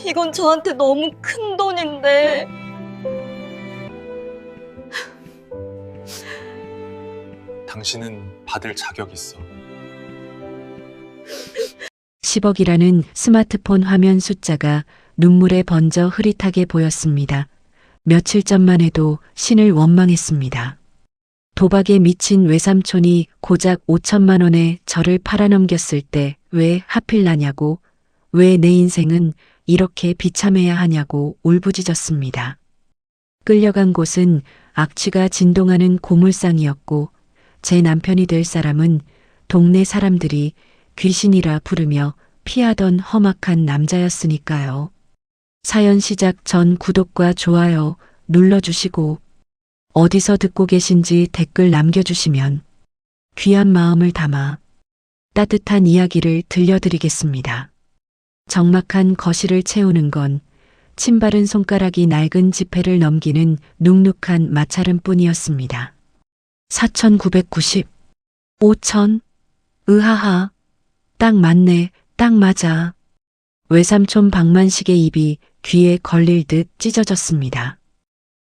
이건 저한테 너무 큰 돈인데. 당신은 받을 자격 있어. 10억이라는 스마트폰 화면 숫자가 눈물에 번져 흐릿하게 보였습니다. 며칠 전만 해도 신을 원망했습니다. 도박에 미친 외삼촌이 고작 5천만 원에 저를 팔아넘겼을 때 왜 하필 나냐고, 왜 내 인생은 이렇게 비참해야 하냐고 울부짖었습니다. 끌려간 곳은 악취가 진동하는 고물상이었고 제 남편이 될 사람은 동네 사람들이 귀신이라 부르며 피하던 험악한 남자였으니까요. 사연 시작 전 구독과 좋아요 눌러주시고 어디서 듣고 계신지 댓글 남겨주시면 귀한 마음을 담아 따뜻한 이야기를 들려드리겠습니다. 적막한 거실을 채우는 건 침바른 손가락이 낡은 지폐를 넘기는 눅눅한 마찰음뿐이었습니다. 4,990, 5,000, 으하하, 딱 맞네, 딱 맞아. 외삼촌 박만식의 입이 귀에 걸릴 듯 찢어졌습니다.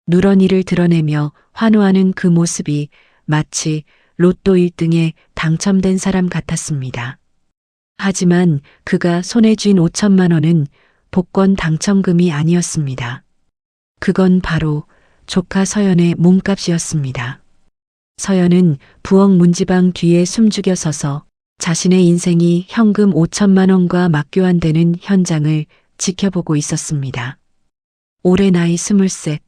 누런이를 드러내며 환호하는 그 모습이 마치 로또 1등에 당첨된 사람 같았습니다. 하지만 그가 손에 쥔 5천만 원은 복권 당첨금이 아니었습니다. 그건 바로 조카 서연의 몸값이었습니다. 서연은 부엌 문지방 뒤에 숨죽여 서서 자신의 인생이 현금 5천만 원과 맞교환되는 현장을 지켜보고 있었습니다. 올해 나이 23.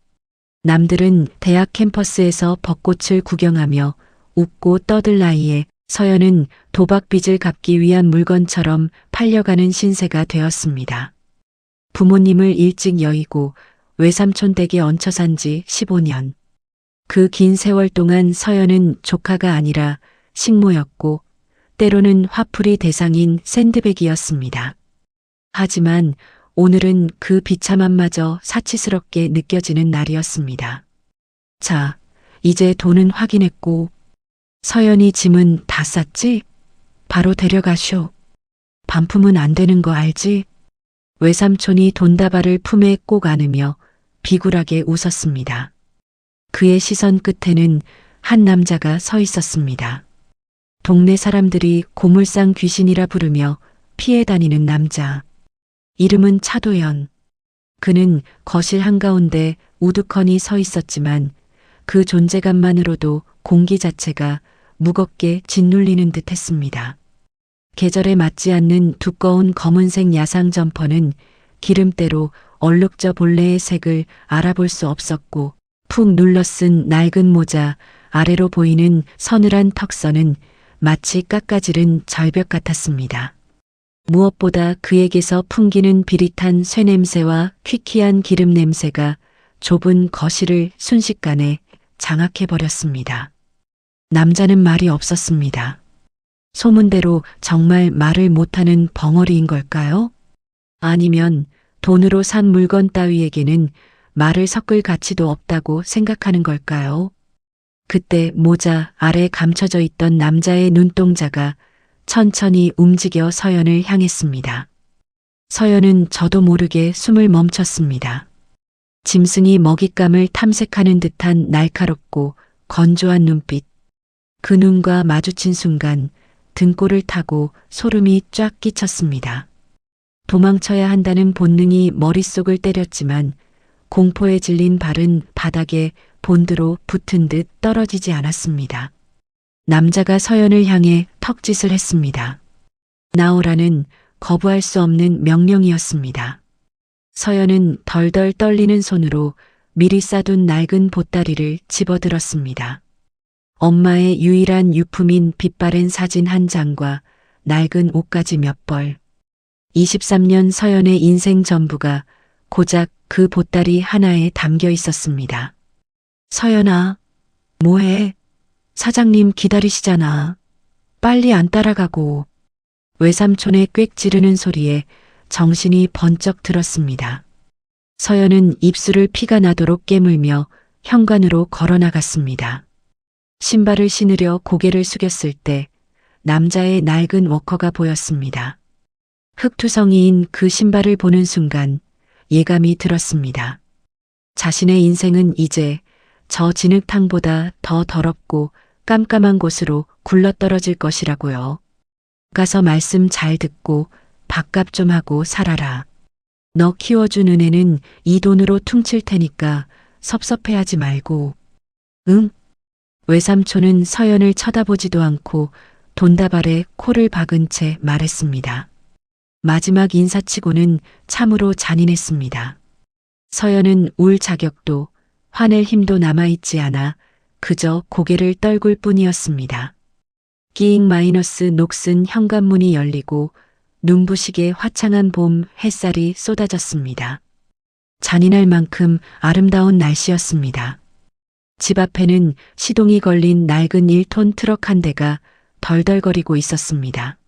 남들은 대학 캠퍼스에서 벚꽃을 구경하며 웃고 떠들 나이에 서연은 도박 빚을 갚기 위한 물건처럼 팔려가는 신세가 되었습니다. 부모님을 일찍 여의고 외삼촌 댁에 얹혀 산 지 15년. 그 긴 세월 동안 서연은 조카가 아니라 식모였고 때로는 화풀이 대상인 샌드백이었습니다. 하지만 오늘은 그 비참함마저 사치스럽게 느껴지는 날이었습니다. 자, 이제 돈은 확인했고 서연이 짐은 다 쌌지? 바로 데려가쇼. 반품은 안 되는 거 알지? 외삼촌이 돈다발을 품에 꼭 안으며 비굴하게 웃었습니다. 그의 시선 끝에는 한 남자가 서 있었습니다. 동네 사람들이 고물상 귀신이라 부르며 피해 다니는 남자. 이름은 차도연. 그는 거실 한가운데 우두커니 서 있었지만 그 존재감만으로도 공기 자체가 무겁게 짓눌리는 듯 했습니다. 계절에 맞지 않는 두꺼운 검은색 야상 점퍼는 기름때로 얼룩져 본래의 색을 알아볼 수 없었고 푹 눌러쓴 낡은 모자, 아래로 보이는 서늘한 턱선은 마치 깎아지른 절벽 같았습니다. 무엇보다 그에게서 풍기는 비릿한 쇠냄새와 퀴퀴한 기름 냄새가 좁은 거실을 순식간에 장악해버렸습니다. 남자는 말이 없었습니다. 소문대로 정말 말을 못하는 벙어리인 걸까요? 아니면 돈으로 산 물건 따위에게는 말을 섞을 가치도 없다고 생각하는 걸까요? 그때 모자 아래 감춰져 있던 남자의 눈동자가 천천히 움직여 서연을 향했습니다. 서연은 저도 모르게 숨을 멈췄습니다. 짐승이 먹잇감을 탐색하는 듯한 날카롭고 건조한 눈빛. 그 눈과 마주친 순간 등골을 타고 소름이 쫙 끼쳤습니다. 도망쳐야 한다는 본능이 머릿속을 때렸지만 공포에 질린 발은 바닥에 본드로 붙은 듯 떨어지지 않았습니다. 남자가 서연을 향해 턱짓을 했습니다. 나오라는 거부할 수 없는 명령이었습니다. 서연은 덜덜 떨리는 손으로 미리 싸둔 낡은 보따리를 집어들었습니다. 엄마의 유일한 유품인 빛바랜 사진 한 장과 낡은 옷가지 몇 벌. 23년 서연의 인생 전부가 고작 그 보따리 하나에 담겨 있었습니다. 서연아, 뭐해? 사장님 기다리시잖아. 빨리 안 따라가고. 외삼촌의 꽥 지르는 소리에 정신이 번쩍 들었습니다. 서연은 입술을 피가 나도록 깨물며 현관으로 걸어나갔습니다. 신발을 신으려 고개를 숙였을 때 남자의 낡은 워커가 보였습니다. 흙투성이인 그 신발을 보는 순간 예감이 들었습니다. 자신의 인생은 이제 저 진흙탕보다 더 더럽고 깜깜한 곳으로 굴러떨어질 것이라고요. 가서 말씀 잘 듣고 밥값 좀 하고 살아라. 너 키워준 은혜는 이 돈으로 퉁칠 테니까 섭섭해하지 말고. 응? 외삼촌은 서연을 쳐다보지도 않고 돈다발에 코를 박은 채 말했습니다. 마지막 인사치고는 참으로 잔인했습니다. 서연은 울 자격도 화낼 힘도 남아있지 않아 그저 고개를 떨굴 뿐이었습니다. 끼익 마이너스 녹슨 현관문이 열리고 눈부시게 화창한 봄 햇살이 쏟아졌습니다. 잔인할 만큼 아름다운 날씨였습니다. 집 앞에는 시동이 걸린 낡은 1톤 트럭 한 대가 덜덜거리고 있었습니다.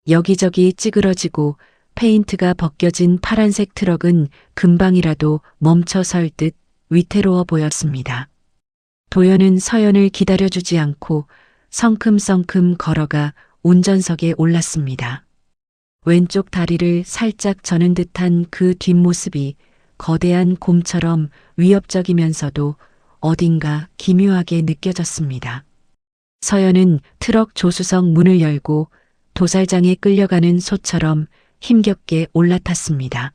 여기저기 찌그러지고 페인트가 벗겨진 파란색 트럭은 금방이라도 멈춰 설 듯 위태로워 보였습니다. 도연은 서연을 기다려주지 않고 성큼성큼 걸어가 운전석에 올랐습니다. 왼쪽 다리를 살짝 저는 듯한 그 뒷모습이 거대한 곰처럼 위협적이면서도 어딘가 기묘하게 느껴졌습니다. 서연은 트럭 조수석 문을 열고 도살장에 끌려가는 소처럼 힘겹게 올라탔습니다.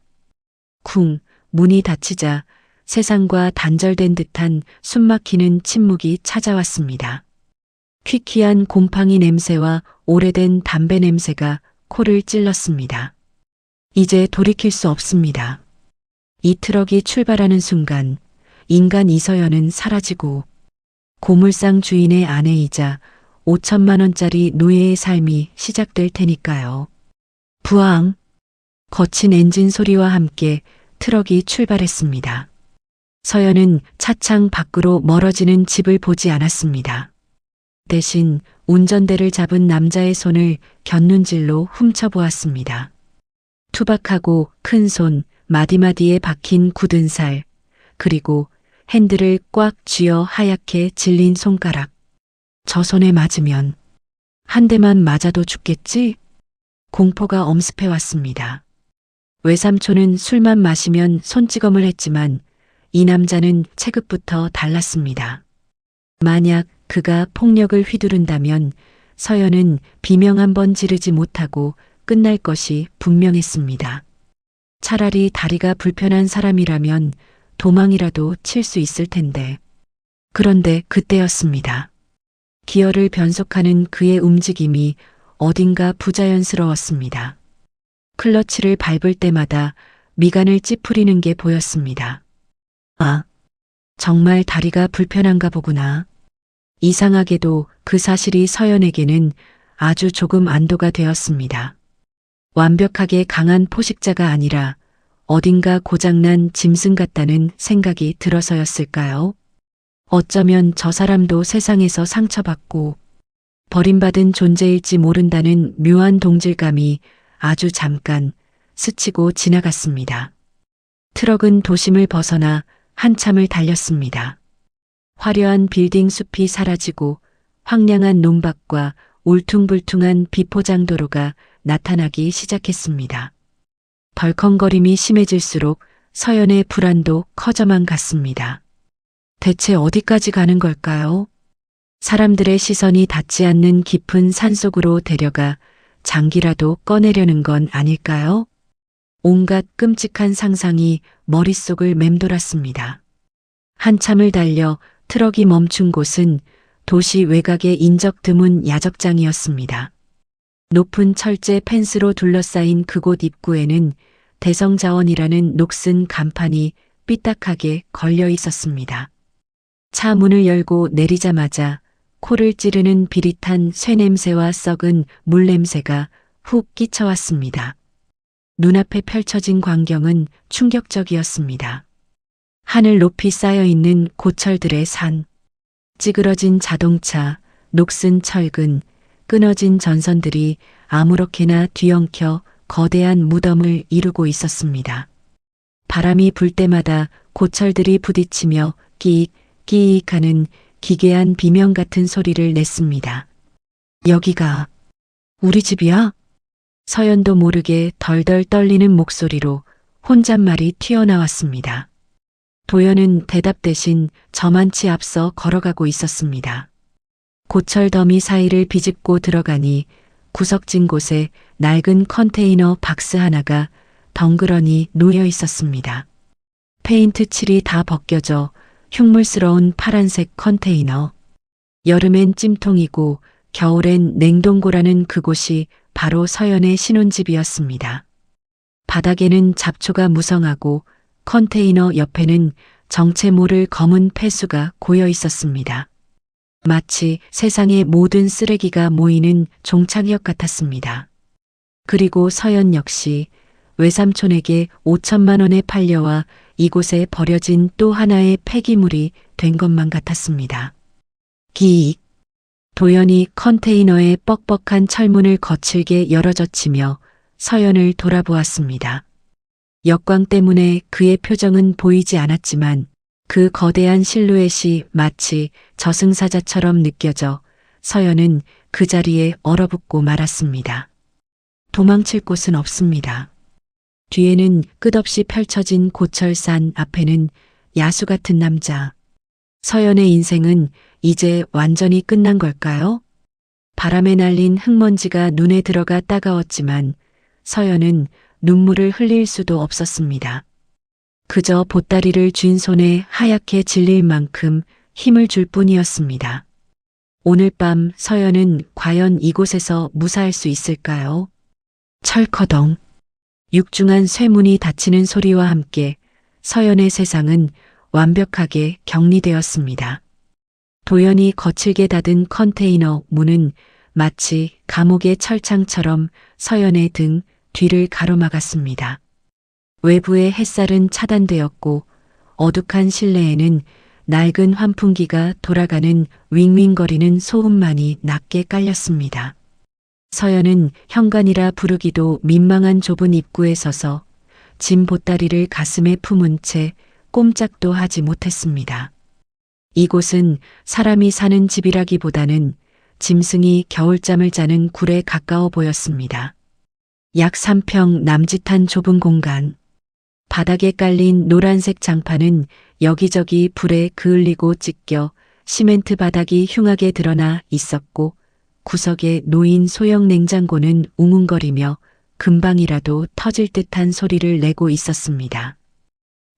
쿵, 문이 닫히자 세상과 단절된 듯한 숨막히는 침묵이 찾아왔습니다. 퀴퀴한 곰팡이 냄새와 오래된 담배 냄새가 코를 찔렀습니다. 이제 돌이킬 수 없습니다. 이 트럭이 출발하는 순간 인간 이서연은 사라지고 고물상 주인의 아내이자 5천만 원짜리 노예의 삶이 시작될 테니까요. 부앙! 거친 엔진 소리와 함께 트럭이 출발했습니다. 서연은 차창 밖으로 멀어지는 집을 보지 않았습니다. 대신 운전대를 잡은 남자의 손을 곁눈질로 훔쳐보았습니다. 투박하고 큰 손, 마디마디에 박힌 굳은 살, 그리고 핸들을 꽉 쥐어 하얗게 질린 손가락. 저 손에 맞으면 한 대만 맞아도 죽겠지? 공포가 엄습해 왔습니다. 외삼촌은 술만 마시면 손찌검을 했지만 이 남자는 체급부터 달랐습니다. 만약 그가 폭력을 휘두른다면 서연은 비명 한 번 지르지 못하고 끝날 것이 분명했습니다. 차라리 다리가 불편한 사람이라면 도망이라도 칠 수 있을 텐데. 그런데 그때였습니다. 기어를 변속하는 그의 움직임이 어딘가 부자연스러웠습니다. 클러치를 밟을 때마다 미간을 찌푸리는 게 보였습니다. 아, 정말 다리가 불편한가 보구나. 이상하게도 그 사실이 서연에게는 아주 조금 안도가 되었습니다. 완벽하게 강한 포식자가 아니라 어딘가 고장난 짐승 같다는 생각이 들어서였을까요? 어쩌면 저 사람도 세상에서 상처받고 버림받은 존재일지 모른다는 묘한 동질감이 아주 잠깐 스치고 지나갔습니다. 트럭은 도심을 벗어나 한참을 달렸습니다. 화려한 빌딩 숲이 사라지고 황량한 논밭과 울퉁불퉁한 비포장도로가 나타나기 시작했습니다. 덜컹거림이 심해질수록 서연의 불안도 커져만 갔습니다. 대체 어디까지 가는 걸까요? 사람들의 시선이 닿지 않는 깊은 산속으로 데려가 장기라도 꺼내려는 건 아닐까요? 온갖 끔찍한 상상이 머릿속을 맴돌았습니다. 한참을 달려 트럭이 멈춘 곳은 도시 외곽의 인적 드문 야적장이었습니다. 높은 철제 펜스로 둘러싸인 그곳 입구에는 대성자원이라는 녹슨 간판이 삐딱하게 걸려 있었습니다. 차 문을 열고 내리자마자 코를 찌르는 비릿한 쇠냄새와 썩은 물냄새가 훅 끼쳐왔습니다. 눈앞에 펼쳐진 광경은 충격적이었습니다. 하늘 높이 쌓여있는 고철들의 산, 찌그러진 자동차, 녹슨 철근, 끊어진 전선들이 아무렇게나 뒤엉켜 거대한 무덤을 이루고 있었습니다. 바람이 불 때마다 고철들이 부딪히며 끼익 끼익 하는 기괴한 비명 같은 소리를 냈습니다. 여기가 우리 집이야? 서연도 모르게 덜덜 떨리는 목소리로 혼잣말이 튀어나왔습니다. 도연은 대답 대신 저만치 앞서 걸어가고 있었습니다. 고철 더미 사이를 비집고 들어가니 구석진 곳에 낡은 컨테이너 박스 하나가 덩그러니 놓여 있었습니다. 페인트 칠이 다 벗겨져 흉물스러운 파란색 컨테이너. 여름엔 찜통이고 겨울엔 냉동고라는 그곳이 바로 서연의 신혼집이었습니다. 바닥에는 잡초가 무성하고 컨테이너 옆에는 정체 모를 검은 폐수가 고여 있었습니다. 마치 세상의 모든 쓰레기가 모이는 종착역 같았습니다. 그리고 서연 역시 외삼촌에게 5천만 원에 팔려와 이곳에 버려진 또 하나의 폐기물이 된 것만 같았습니다. 기익. 도연이 컨테이너의 뻑뻑한 철문을 거칠게 열어젖히며 서연을 돌아보았습니다. 역광 때문에 그의 표정은 보이지 않았지만 그 거대한 실루엣이 마치 저승사자처럼 느껴져 서연은 그 자리에 얼어붙고 말았습니다. 도망칠 곳은 없습니다. 뒤에는 끝없이 펼쳐진 고철산, 앞에는 야수 같은 남자. 서연의 인생은 이제 완전히 끝난 걸까요? 바람에 날린 흙먼지가 눈에 들어가 따가웠지만 서연은 눈물을 흘릴 수도 없었습니다. 그저 보따리를 쥔 손에 하얗게 질릴 만큼 힘을 줄 뿐이었습니다. 오늘 밤 서연은 과연 이곳에서 무사할 수 있을까요? 철커덩. 육중한 쇠문이 닫히는 소리와 함께 서연의 세상은 완벽하게 격리되었습니다. 도연이 거칠게 닫은 컨테이너 문은 마치 감옥의 철창처럼 서연의 등 뒤를 가로막았습니다. 외부의 햇살은 차단되었고 어둑한 실내에는 낡은 환풍기가 돌아가는 윙윙거리는 소음만이 낮게 깔렸습니다. 서연은 현관이라 부르기도 민망한 좁은 입구에 서서 짐 보따리를 가슴에 품은 채 꼼짝도 하지 못했습니다. 이곳은 사람이 사는 집이라기보다는 짐승이 겨울잠을 자는 굴에 가까워 보였습니다. 약 3평 남짓한 좁은 공간. 바닥에 깔린 노란색 장판은 여기저기 불에 그을리고 찢겨 시멘트 바닥이 흉하게 드러나 있었고 구석에 놓인 소형 냉장고는 웅웅거리며 금방이라도 터질 듯한 소리를 내고 있었습니다.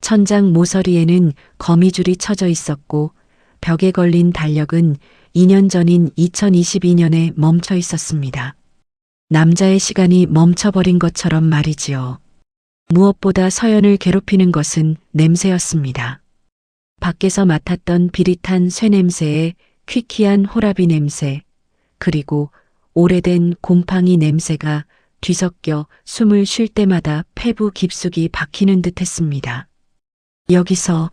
천장 모서리에는 거미줄이 쳐져 있었고 벽에 걸린 달력은 2년 전인 2022년에 멈춰 있었습니다. 남자의 시간이 멈춰버린 것처럼 말이지요. 무엇보다 서연을 괴롭히는 것은 냄새였습니다. 밖에서 맡았던 비릿한 쇠냄새에 퀴퀴한 호라비 냄새, 그리고 오래된 곰팡이 냄새가 뒤섞여 숨을 쉴 때마다 폐부 깊숙이 박히는 듯 했습니다. 여기서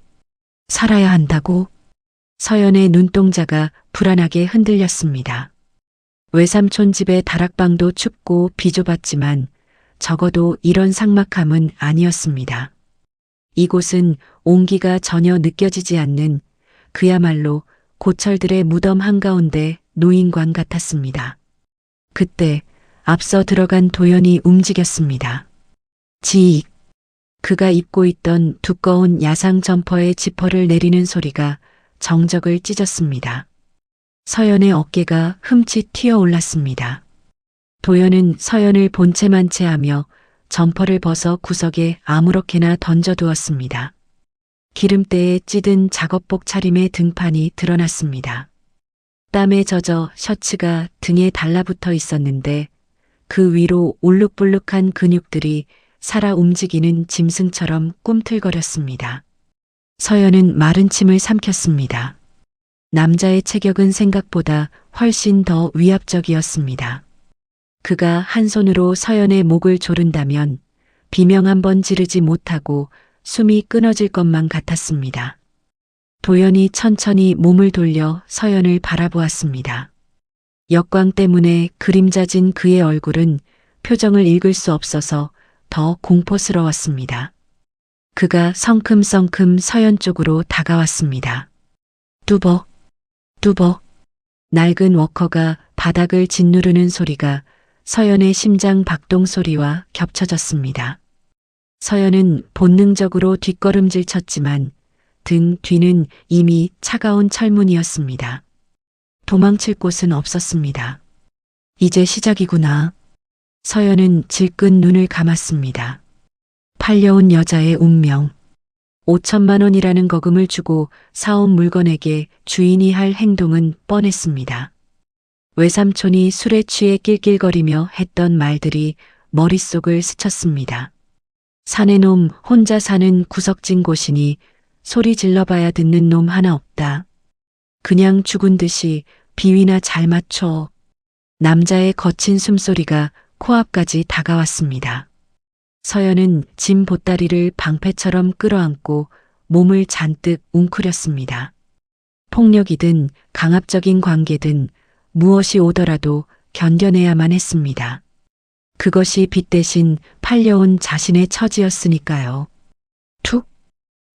살아야 한다고? 서연의 눈동자가 불안하게 흔들렸습니다. 외삼촌 집의 다락방도 춥고 비좁았지만 적어도 이런 삭막함은 아니었습니다. 이곳은 온기가 전혀 느껴지지 않는 그야말로 고철들의 무덤 한가운데 노인관 같았습니다. 그때 앞서 들어간 도연이 움직였습니다. 지익. 그가 입고 있던 두꺼운 야상 점퍼의 지퍼를 내리는 소리가 정적을 찢었습니다. 서연의 어깨가 흠칫 튀어올랐습니다. 도연은 서연을 본체만 채하며 점퍼를 벗어 구석에 아무렇게나 던져두었습니다. 기름때에 찌든 작업복 차림의 등판이 드러났습니다. 땀에 젖어 셔츠가 등에 달라붙어 있었는데 그 위로 울룩불룩한 근육들이 살아 움직이는 짐승처럼 꿈틀거렸습니다. 서연은 마른 침을 삼켰습니다. 남자의 체격은 생각보다 훨씬 더 위압적이었습니다. 그가 한 손으로 서연의 목을 조른다면 비명 한 번 지르지 못하고 숨이 끊어질 것만 같았습니다. 도연이 천천히 몸을 돌려 서연을 바라보았습니다. 역광 때문에 그림자진 그의 얼굴은 표정을 읽을 수 없어서 더 공포스러웠습니다. 그가 성큼성큼 서연 쪽으로 다가왔습니다. 뚜벅, 뚜벅. 낡은 워커가 바닥을 짓누르는 소리가 서연의 심장 박동 소리와 겹쳐졌습니다. 서연은 본능적으로 뒷걸음질 쳤지만 등 뒤는 이미 차가운 철문이었습니다. 도망칠 곳은 없었습니다. 이제 시작이구나. 서연은 질끈 눈을 감았습니다. 팔려온 여자의 운명. 5천만 원이라는 거금을 주고 사온 물건에게 주인이 할 행동은 뻔했습니다. 외삼촌이 술에 취해 낄낄거리며 했던 말들이 머릿속을 스쳤습니다. 사내 놈 혼자 사는 구석진 곳이니 소리 질러봐야 듣는 놈 하나 없다. 그냥 죽은 듯이 비위나 잘 맞춰. 남자의 거친 숨소리가 코앞까지 다가왔습니다. 서연은 짐 보따리를 방패처럼 끌어안고 몸을 잔뜩 웅크렸습니다. 폭력이든 강압적인 관계든 무엇이 오더라도 견뎌내야만 했습니다. 그것이 빚 대신 팔려온 자신의 처지였으니까요. 툭!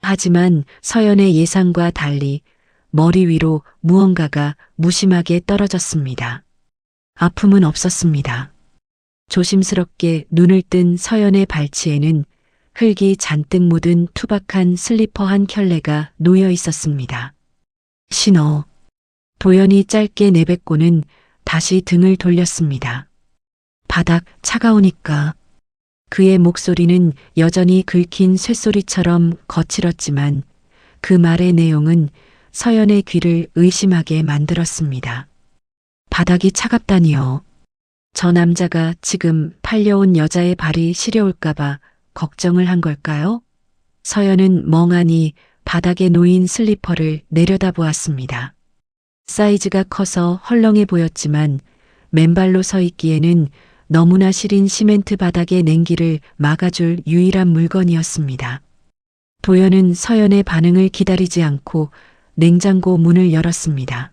하지만 서연의 예상과 달리 머리 위로 무언가가 무심하게 떨어졌습니다. 아픔은 없었습니다. 조심스럽게 눈을 뜬 서연의 발치에는 흙이 잔뜩 묻은 투박한 슬리퍼 한 켤레가 놓여 있었습니다. 신호. 도연이 짧게 내뱉고는 다시 등을 돌렸습니다. 바닥 차가우니까. 그의 목소리는 여전히 긁힌 쇳소리처럼 거칠었지만 그 말의 내용은 서연의 귀를 의심하게 만들었습니다. 바닥이 차갑다니요. 저 남자가 지금 팔려온 여자의 발이 시려울까봐 걱정을 한 걸까요? 서연은 멍하니 바닥에 놓인 슬리퍼를 내려다보았습니다. 사이즈가 커서 헐렁해 보였지만 맨발로 서 있기에는 너무나 시린 시멘트 바닥의 냉기를 막아줄 유일한 물건이었습니다. 도연은 서연의 반응을 기다리지 않고 냉장고 문을 열었습니다.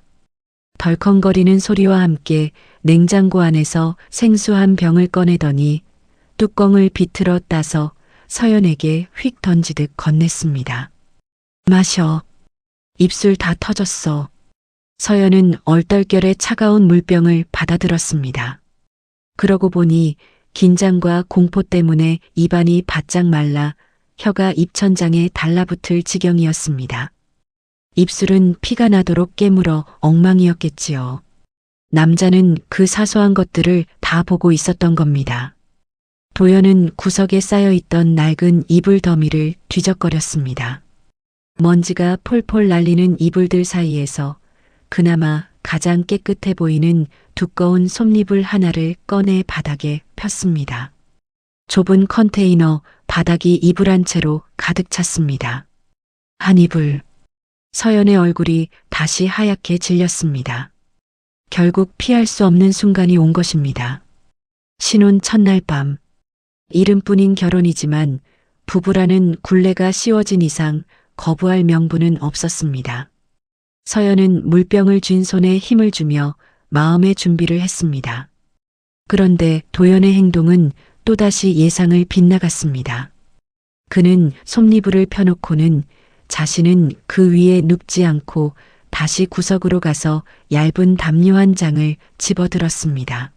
덜컹거리는 소리와 함께 냉장고 안에서 생수 한 병을 꺼내더니 뚜껑을 비틀어 따서 서연에게 휙 던지듯 건넸습니다. 마셔. 입술 다 터졌어. 서연은 얼떨결에 차가운 물병을 받아들었습니다. 그러고 보니 긴장과 공포 때문에 입안이 바짝 말라 혀가 입천장에 달라붙을 지경이었습니다. 입술은 피가 나도록 깨물어 엉망이었겠지요. 남자는 그 사소한 것들을 다 보고 있었던 겁니다. 도연은 구석에 쌓여있던 낡은 이불 더미를 뒤적거렸습니다. 먼지가 폴폴 날리는 이불들 사이에서 그나마 가장 깨끗해 보이는 두꺼운 솜니불 하나를 꺼내 바닥에 폈습니다. 좁은 컨테이너 바닥이 이불 한 채로 가득 찼습니다. 한 이불. 서연의 얼굴이 다시 하얗게 질렸습니다. 결국 피할 수 없는 순간이 온 것입니다. 신혼 첫날 밤. 이름뿐인 결혼이지만 부부라는 굴레가 씌워진 이상 거부할 명분은 없었습니다. 서연은 물병을 쥔 손에 힘을 주며 마음의 준비를 했습니다. 그런데 도연의 행동은 또다시 예상을 빗나갔습니다. 그는 솜니불을 펴놓고는 자신은 그 위에 눕지 않고 다시 구석으로 가서 얇은 담요 한 장을 집어들었습니다.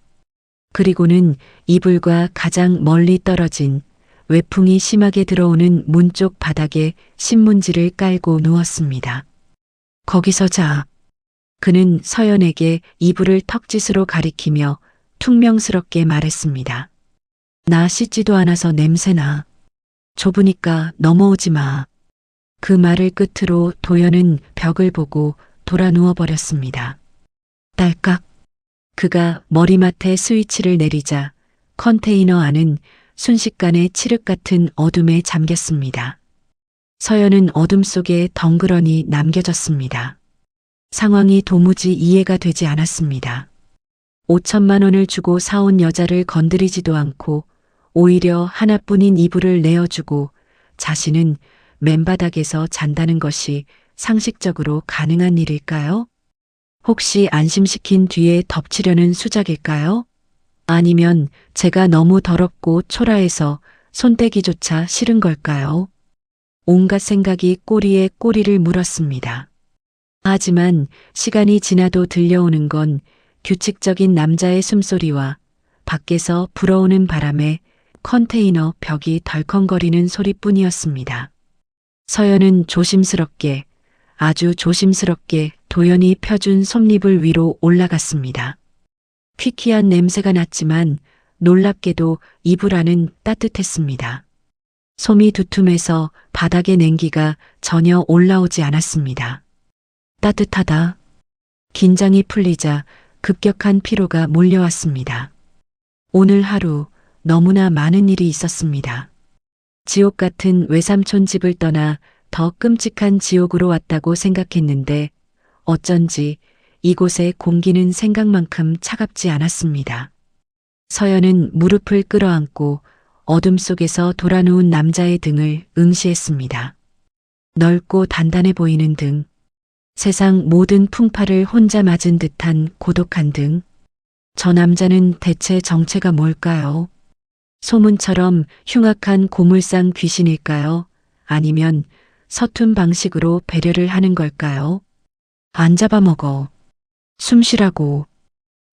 그리고는 이불과 가장 멀리 떨어진 외풍이 심하게 들어오는 문 쪽 바닥에 신문지를 깔고 누웠습니다. 거기서 자. 그는 서연에게 이불을 턱짓으로 가리키며 퉁명스럽게 말했습니다. 나 씻지도 않아서 냄새나. 좁으니까 넘어오지 마. 그 말을 끝으로 도연은 벽을 보고 돌아 누워버렸습니다. 딸깍. 그가 머리맡에 스위치를 내리자 컨테이너 안은 순식간에 칠흑 같은 어둠에 잠겼습니다. 서연은 어둠 속에 덩그러니 남겨졌습니다. 상황이 도무지 이해가 되지 않았습니다. 5천만 원을 주고 사온 여자를 건드리지도 않고 오히려 하나뿐인 이불을 내어주고 자신은 맨바닥에서 잔다는 것이 상식적으로 가능한 일일까요? 혹시 안심시킨 뒤에 덮치려는 수작일까요? 아니면 제가 너무 더럽고 초라해서 손대기조차 싫은 걸까요? 온갖 생각이 꼬리에 꼬리를 물었습니다. 하지만 시간이 지나도 들려오는 건 규칙적인 남자의 숨소리와 밖에서 불어오는 바람에 컨테이너 벽이 덜컹거리는 소리뿐이었습니다. 서연은 조심스럽게, 아주 조심스럽게 도연이 펴준 솜잎을 위로 올라갔습니다. 퀴퀴한 냄새가 났지만 놀랍게도 이불 안은 따뜻했습니다. 솜이 두툼해서 바닥의 냉기가 전혀 올라오지 않았습니다. 따뜻하다. 긴장이 풀리자 급격한 피로가 몰려왔습니다. 오늘 하루 너무나 많은 일이 있었습니다. 지옥 같은 외삼촌 집을 떠나 더 끔찍한 지옥으로 왔다고 생각했는데 어쩐지 이곳의 공기는 생각만큼 차갑지 않았습니다. 서연은 무릎을 끌어안고 어둠 속에서 돌아누운 남자의 등을 응시했습니다. 넓고 단단해 보이는 등, 세상 모든 풍파를 혼자 맞은 듯한 고독한 등. 저 남자는 대체 정체가 뭘까요? 소문처럼 흉악한 고물상 귀신일까요? 아니면 서툰 방식으로 배려를 하는 걸까요? 안 잡아먹어. 숨 쉬라고.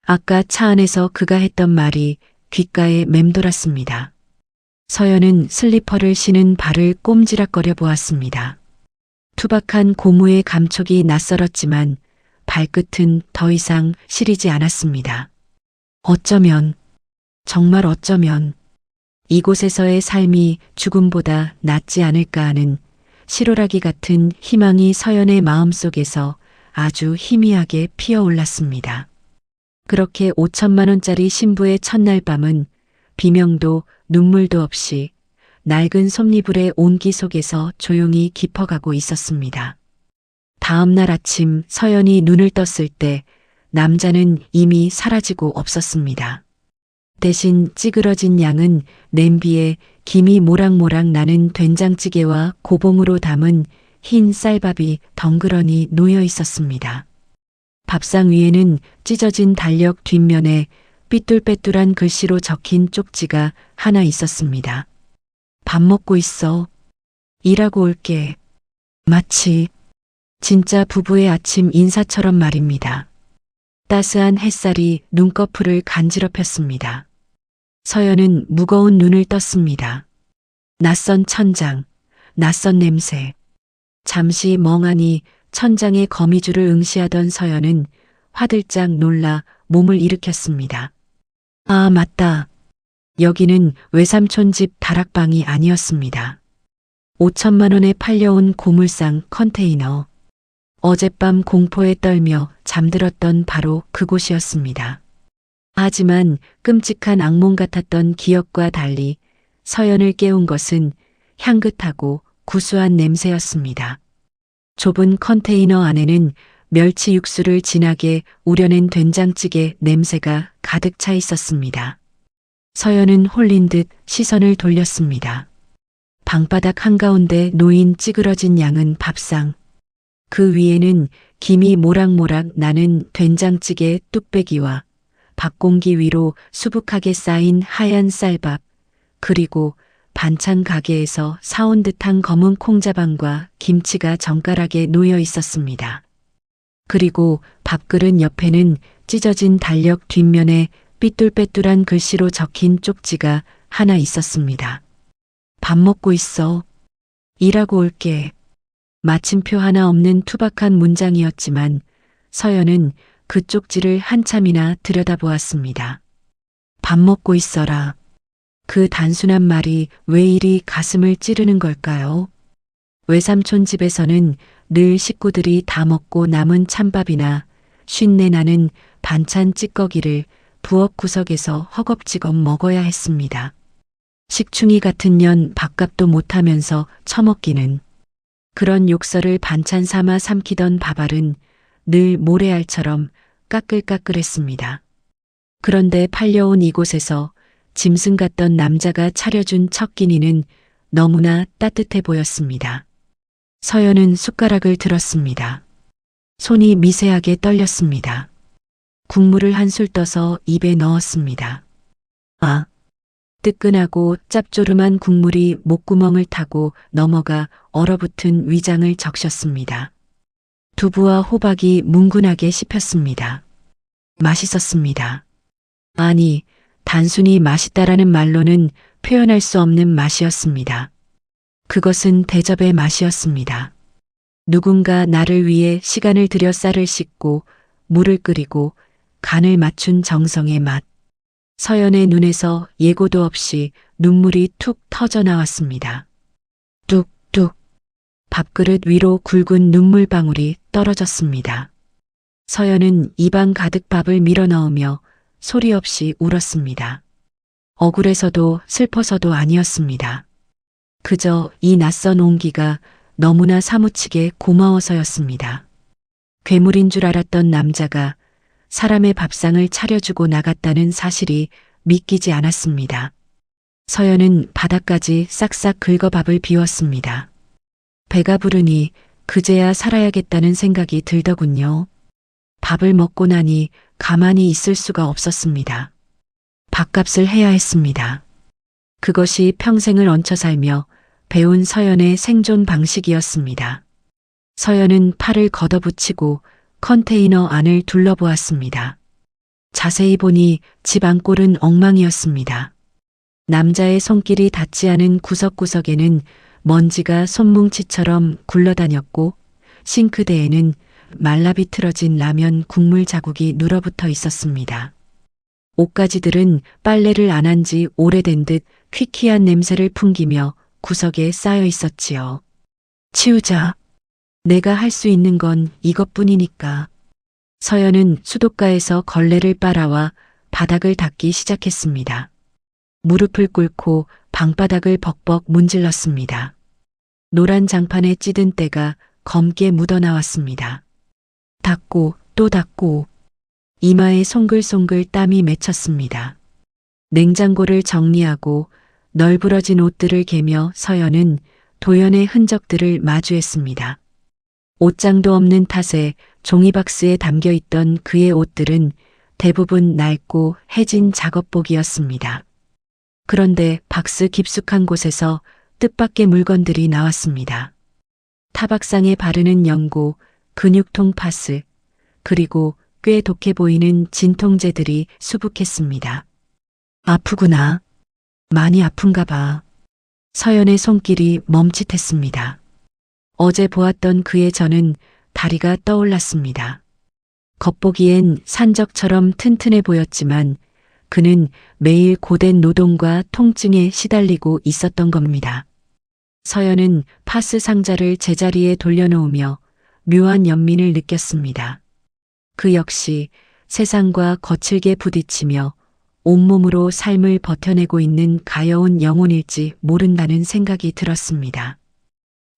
아까 차 안에서 그가 했던 말이 귓가에 맴돌았습니다. 서연은 슬리퍼를 신은 발을 꼼지락거려 보았습니다. 투박한 고무의 감촉이 낯설었지만 발끝은 더 이상 시리지 않았습니다. 어쩌면, 정말 어쩌면 이곳에서의 삶이 죽음보다 낫지 않을까 하는 실오라기 같은 희망이 서연의 마음속에서 아주 희미하게 피어올랐습니다. 그렇게 5천만 원짜리 신부의 첫날 밤은 비명도 눈물도 없이 낡은 솜니불의 온기 속에서 조용히 깊어가고 있었습니다. 다음 날 아침 서연이 눈을 떴을 때 남자는 이미 사라지고 없었습니다. 대신 찌그러진 양은 냄비에 김이 모락모락 나는 된장찌개와 고봉으로 담은 흰 쌀밥이 덩그러니 놓여 있었습니다. 밥상 위에는 찢어진 달력 뒷면에 삐뚤빼뚤한 글씨로 적힌 쪽지가 하나 있었습니다. 밥 먹고 있어. 일하고 올게. 마치 진짜 부부의 아침 인사처럼 말입니다. 따스한 햇살이 눈꺼풀을 간지럽혔습니다. 서연은 무거운 눈을 떴습니다. 낯선 천장, 낯선 냄새. 잠시 멍하니 천장의 거미줄을 응시하던 서연은 화들짝 놀라 몸을 일으켰습니다. 아, 맞다. 여기는 외삼촌 집 다락방이 아니었습니다. 5천만 원에 팔려온 고물상 컨테이너. 어젯밤 공포에 떨며 잠들었던 바로 그곳이었습니다. 하지만 끔찍한 악몽 같았던 기억과 달리 서연을 깨운 것은 향긋하고 구수한 냄새였습니다. 좁은 컨테이너 안에는 멸치 육수를 진하게 우려낸 된장찌개 냄새가 가득 차 있었습니다. 서연은 홀린 듯 시선을 돌렸습니다. 방바닥 한가운데 놓인 찌그러진 양은 밥상. 그 위에는 김이 모락모락 나는 된장찌개 뚝배기와 밥공기 위로 수북하게 쌓인 하얀 쌀밥, 그리고 반찬 가게에서 사온 듯한 검은 콩자반과 김치가 정갈하게 놓여 있었습니다. 그리고 밥그릇 옆에는 찢어진 달력 뒷면에 삐뚤빼뚤한 글씨로 적힌 쪽지가 하나 있었습니다. 밥 먹고 있어. 일하고 올게. 마침표 하나 없는 투박한 문장이었지만 서연은 그 쪽지를 한참이나 들여다보았습니다. 밥 먹고 있어라. 그 단순한 말이 왜 이리 가슴을 찌르는 걸까요? 외삼촌 집에서는 늘 식구들이 다 먹고 남은 찬밥이나 쉰내 나는 반찬 찌꺼기를 부엌 구석에서 허겁지겁 먹어야 했습니다. 식충이 같은 년 밥값도 못하면서 처먹기는. 그런 욕설을 반찬 삼아 삼키던 밥알은 늘 모래알처럼 까끌까끌했습니다. 그런데 팔려온 이곳에서 짐승 같던 남자가 차려준 첫 끼니는 너무나 따뜻해 보였습니다. 서연은 숟가락을 들었습니다. 손이 미세하게 떨렸습니다. 국물을 한술 떠서 입에 넣었습니다. 아, 뜨끈하고 짭조름한 국물이 목구멍을 타고 넘어가 얼어붙은 위장을 적셨습니다. 두부와 호박이 뭉근하게 씹혔습니다. 맛있었습니다. 아니, 단순히 맛있다라는 말로는 표현할 수 없는 맛이었습니다. 그것은 대접의 맛이었습니다. 누군가 나를 위해 시간을 들여 쌀을 씻고 물을 끓이고 간을 맞춘 정성의 맛. 서연의 눈에서 예고도 없이 눈물이 툭 터져 나왔습니다. 뚝뚝. 밥그릇 위로 굵은 눈물방울이 떨어졌습니다. 서연은 입안 가득 밥을 밀어 넣으며 소리 없이 울었습니다. 억울해서도 슬퍼서도 아니었습니다. 그저 이 낯선 온기가 너무나 사무치게 고마워서였습니다. 괴물인 줄 알았던 남자가 사람의 밥상을 차려주고 나갔다는 사실이 믿기지 않았습니다. 서연은 바닥까지 싹싹 긁어 밥을 비웠습니다. 배가 부르니 그제야 살아야겠다는 생각이 들더군요. 밥을 먹고 나니 가만히 있을 수가 없었습니다. 밥값을 해야 했습니다. 그것이 평생을 얹혀 살며 배운 서연의 생존 방식이었습니다. 서연은 팔을 걷어붙이고 컨테이너 안을 둘러보았습니다. 자세히 보니 집 안꼴은 엉망이었습니다. 남자의 손길이 닿지 않은 구석구석에는 먼지가 손뭉치처럼 굴러다녔고 싱크대에는 말라비틀어진 라면 국물 자국이 눌어붙어 있었습니다. 옷가지들은 빨래를 안 한 지 오래된 듯 퀴퀴한 냄새를 풍기며 구석에 쌓여 있었지요. 치우자. 내가 할 수 있는 건 이것뿐이니까. 서연은 수도가에서 걸레를 빨아와 바닥을 닦기 시작했습니다. 무릎을 꿇고 방바닥을 벅벅 문질렀습니다. 노란 장판에 찌든 때가 검게 묻어나왔습니다. 닦고 또 닦고 이마에 송글송글 땀이 맺혔습니다. 냉장고를 정리하고 널브러진 옷들을 개며 서연은 도연의 흔적들을 마주했습니다. 옷장도 없는 탓에 종이박스에 담겨있던 그의 옷들은 대부분 낡고 해진 작업복이었습니다. 그런데 박스 깊숙한 곳에서 뜻밖의 물건들이 나왔습니다. 타박상에 바르는 연고, 근육통 파스, 그리고 꽤 독해 보이는 진통제들이 수북했습니다. 아프구나. 많이 아픈가 봐. 서연의 손길이 멈칫했습니다. 어제 보았던 그의 전은 다리가 떠올랐습니다. 겉보기엔 산적처럼 튼튼해 보였지만 그는 매일 고된 노동과 통증에 시달리고 있었던 겁니다. 서연은 파스 상자를 제자리에 돌려놓으며 묘한 연민을 느꼈습니다. 그 역시 세상과 거칠게 부딪히며 온몸으로 삶을 버텨내고 있는 가여운 영혼일지 모른다는 생각이 들었습니다.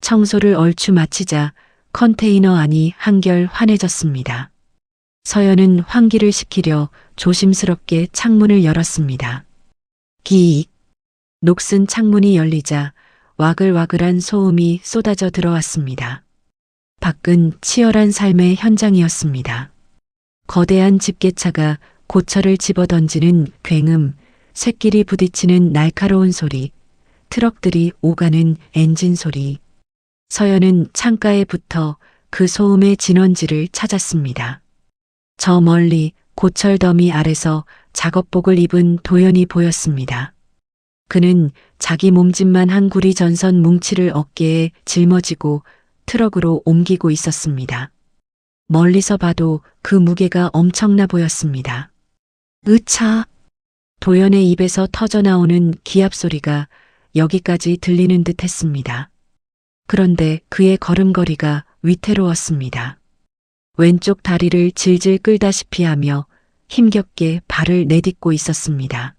청소를 얼추 마치자 컨테이너 안이 한결 환해졌습니다. 서연은 환기를 시키려 조심스럽게 창문을 열었습니다. 기익. 녹슨 창문이 열리자 와글와글한 소음이 쏟아져 들어왔습니다. 밖은 치열한 삶의 현장이었습니다. 거대한 집게차가 고철을 집어던지는 굉음, 쇳길이 부딪히는 날카로운 소리, 트럭들이 오가는 엔진 소리. 서연은 창가에 붙어 그 소음의 진원지를 찾았습니다. 저 멀리 고철 더미 아래서 작업복을 입은 도연이 보였습니다. 그는 자기 몸집만 한 구리 전선 뭉치를 어깨에 짊어지고 트럭으로 옮기고 있었습니다. 멀리서 봐도 그 무게가 엄청나 보였습니다. 으차! 도연의 입에서 터져나오는 기합 소리가 여기까지 들리는 듯 했습니다. 그런데 그의 걸음걸이가 위태로웠습니다. 왼쪽 다리를 질질 끌다시피 하며 힘겹게 발을 내딛고 있었습니다.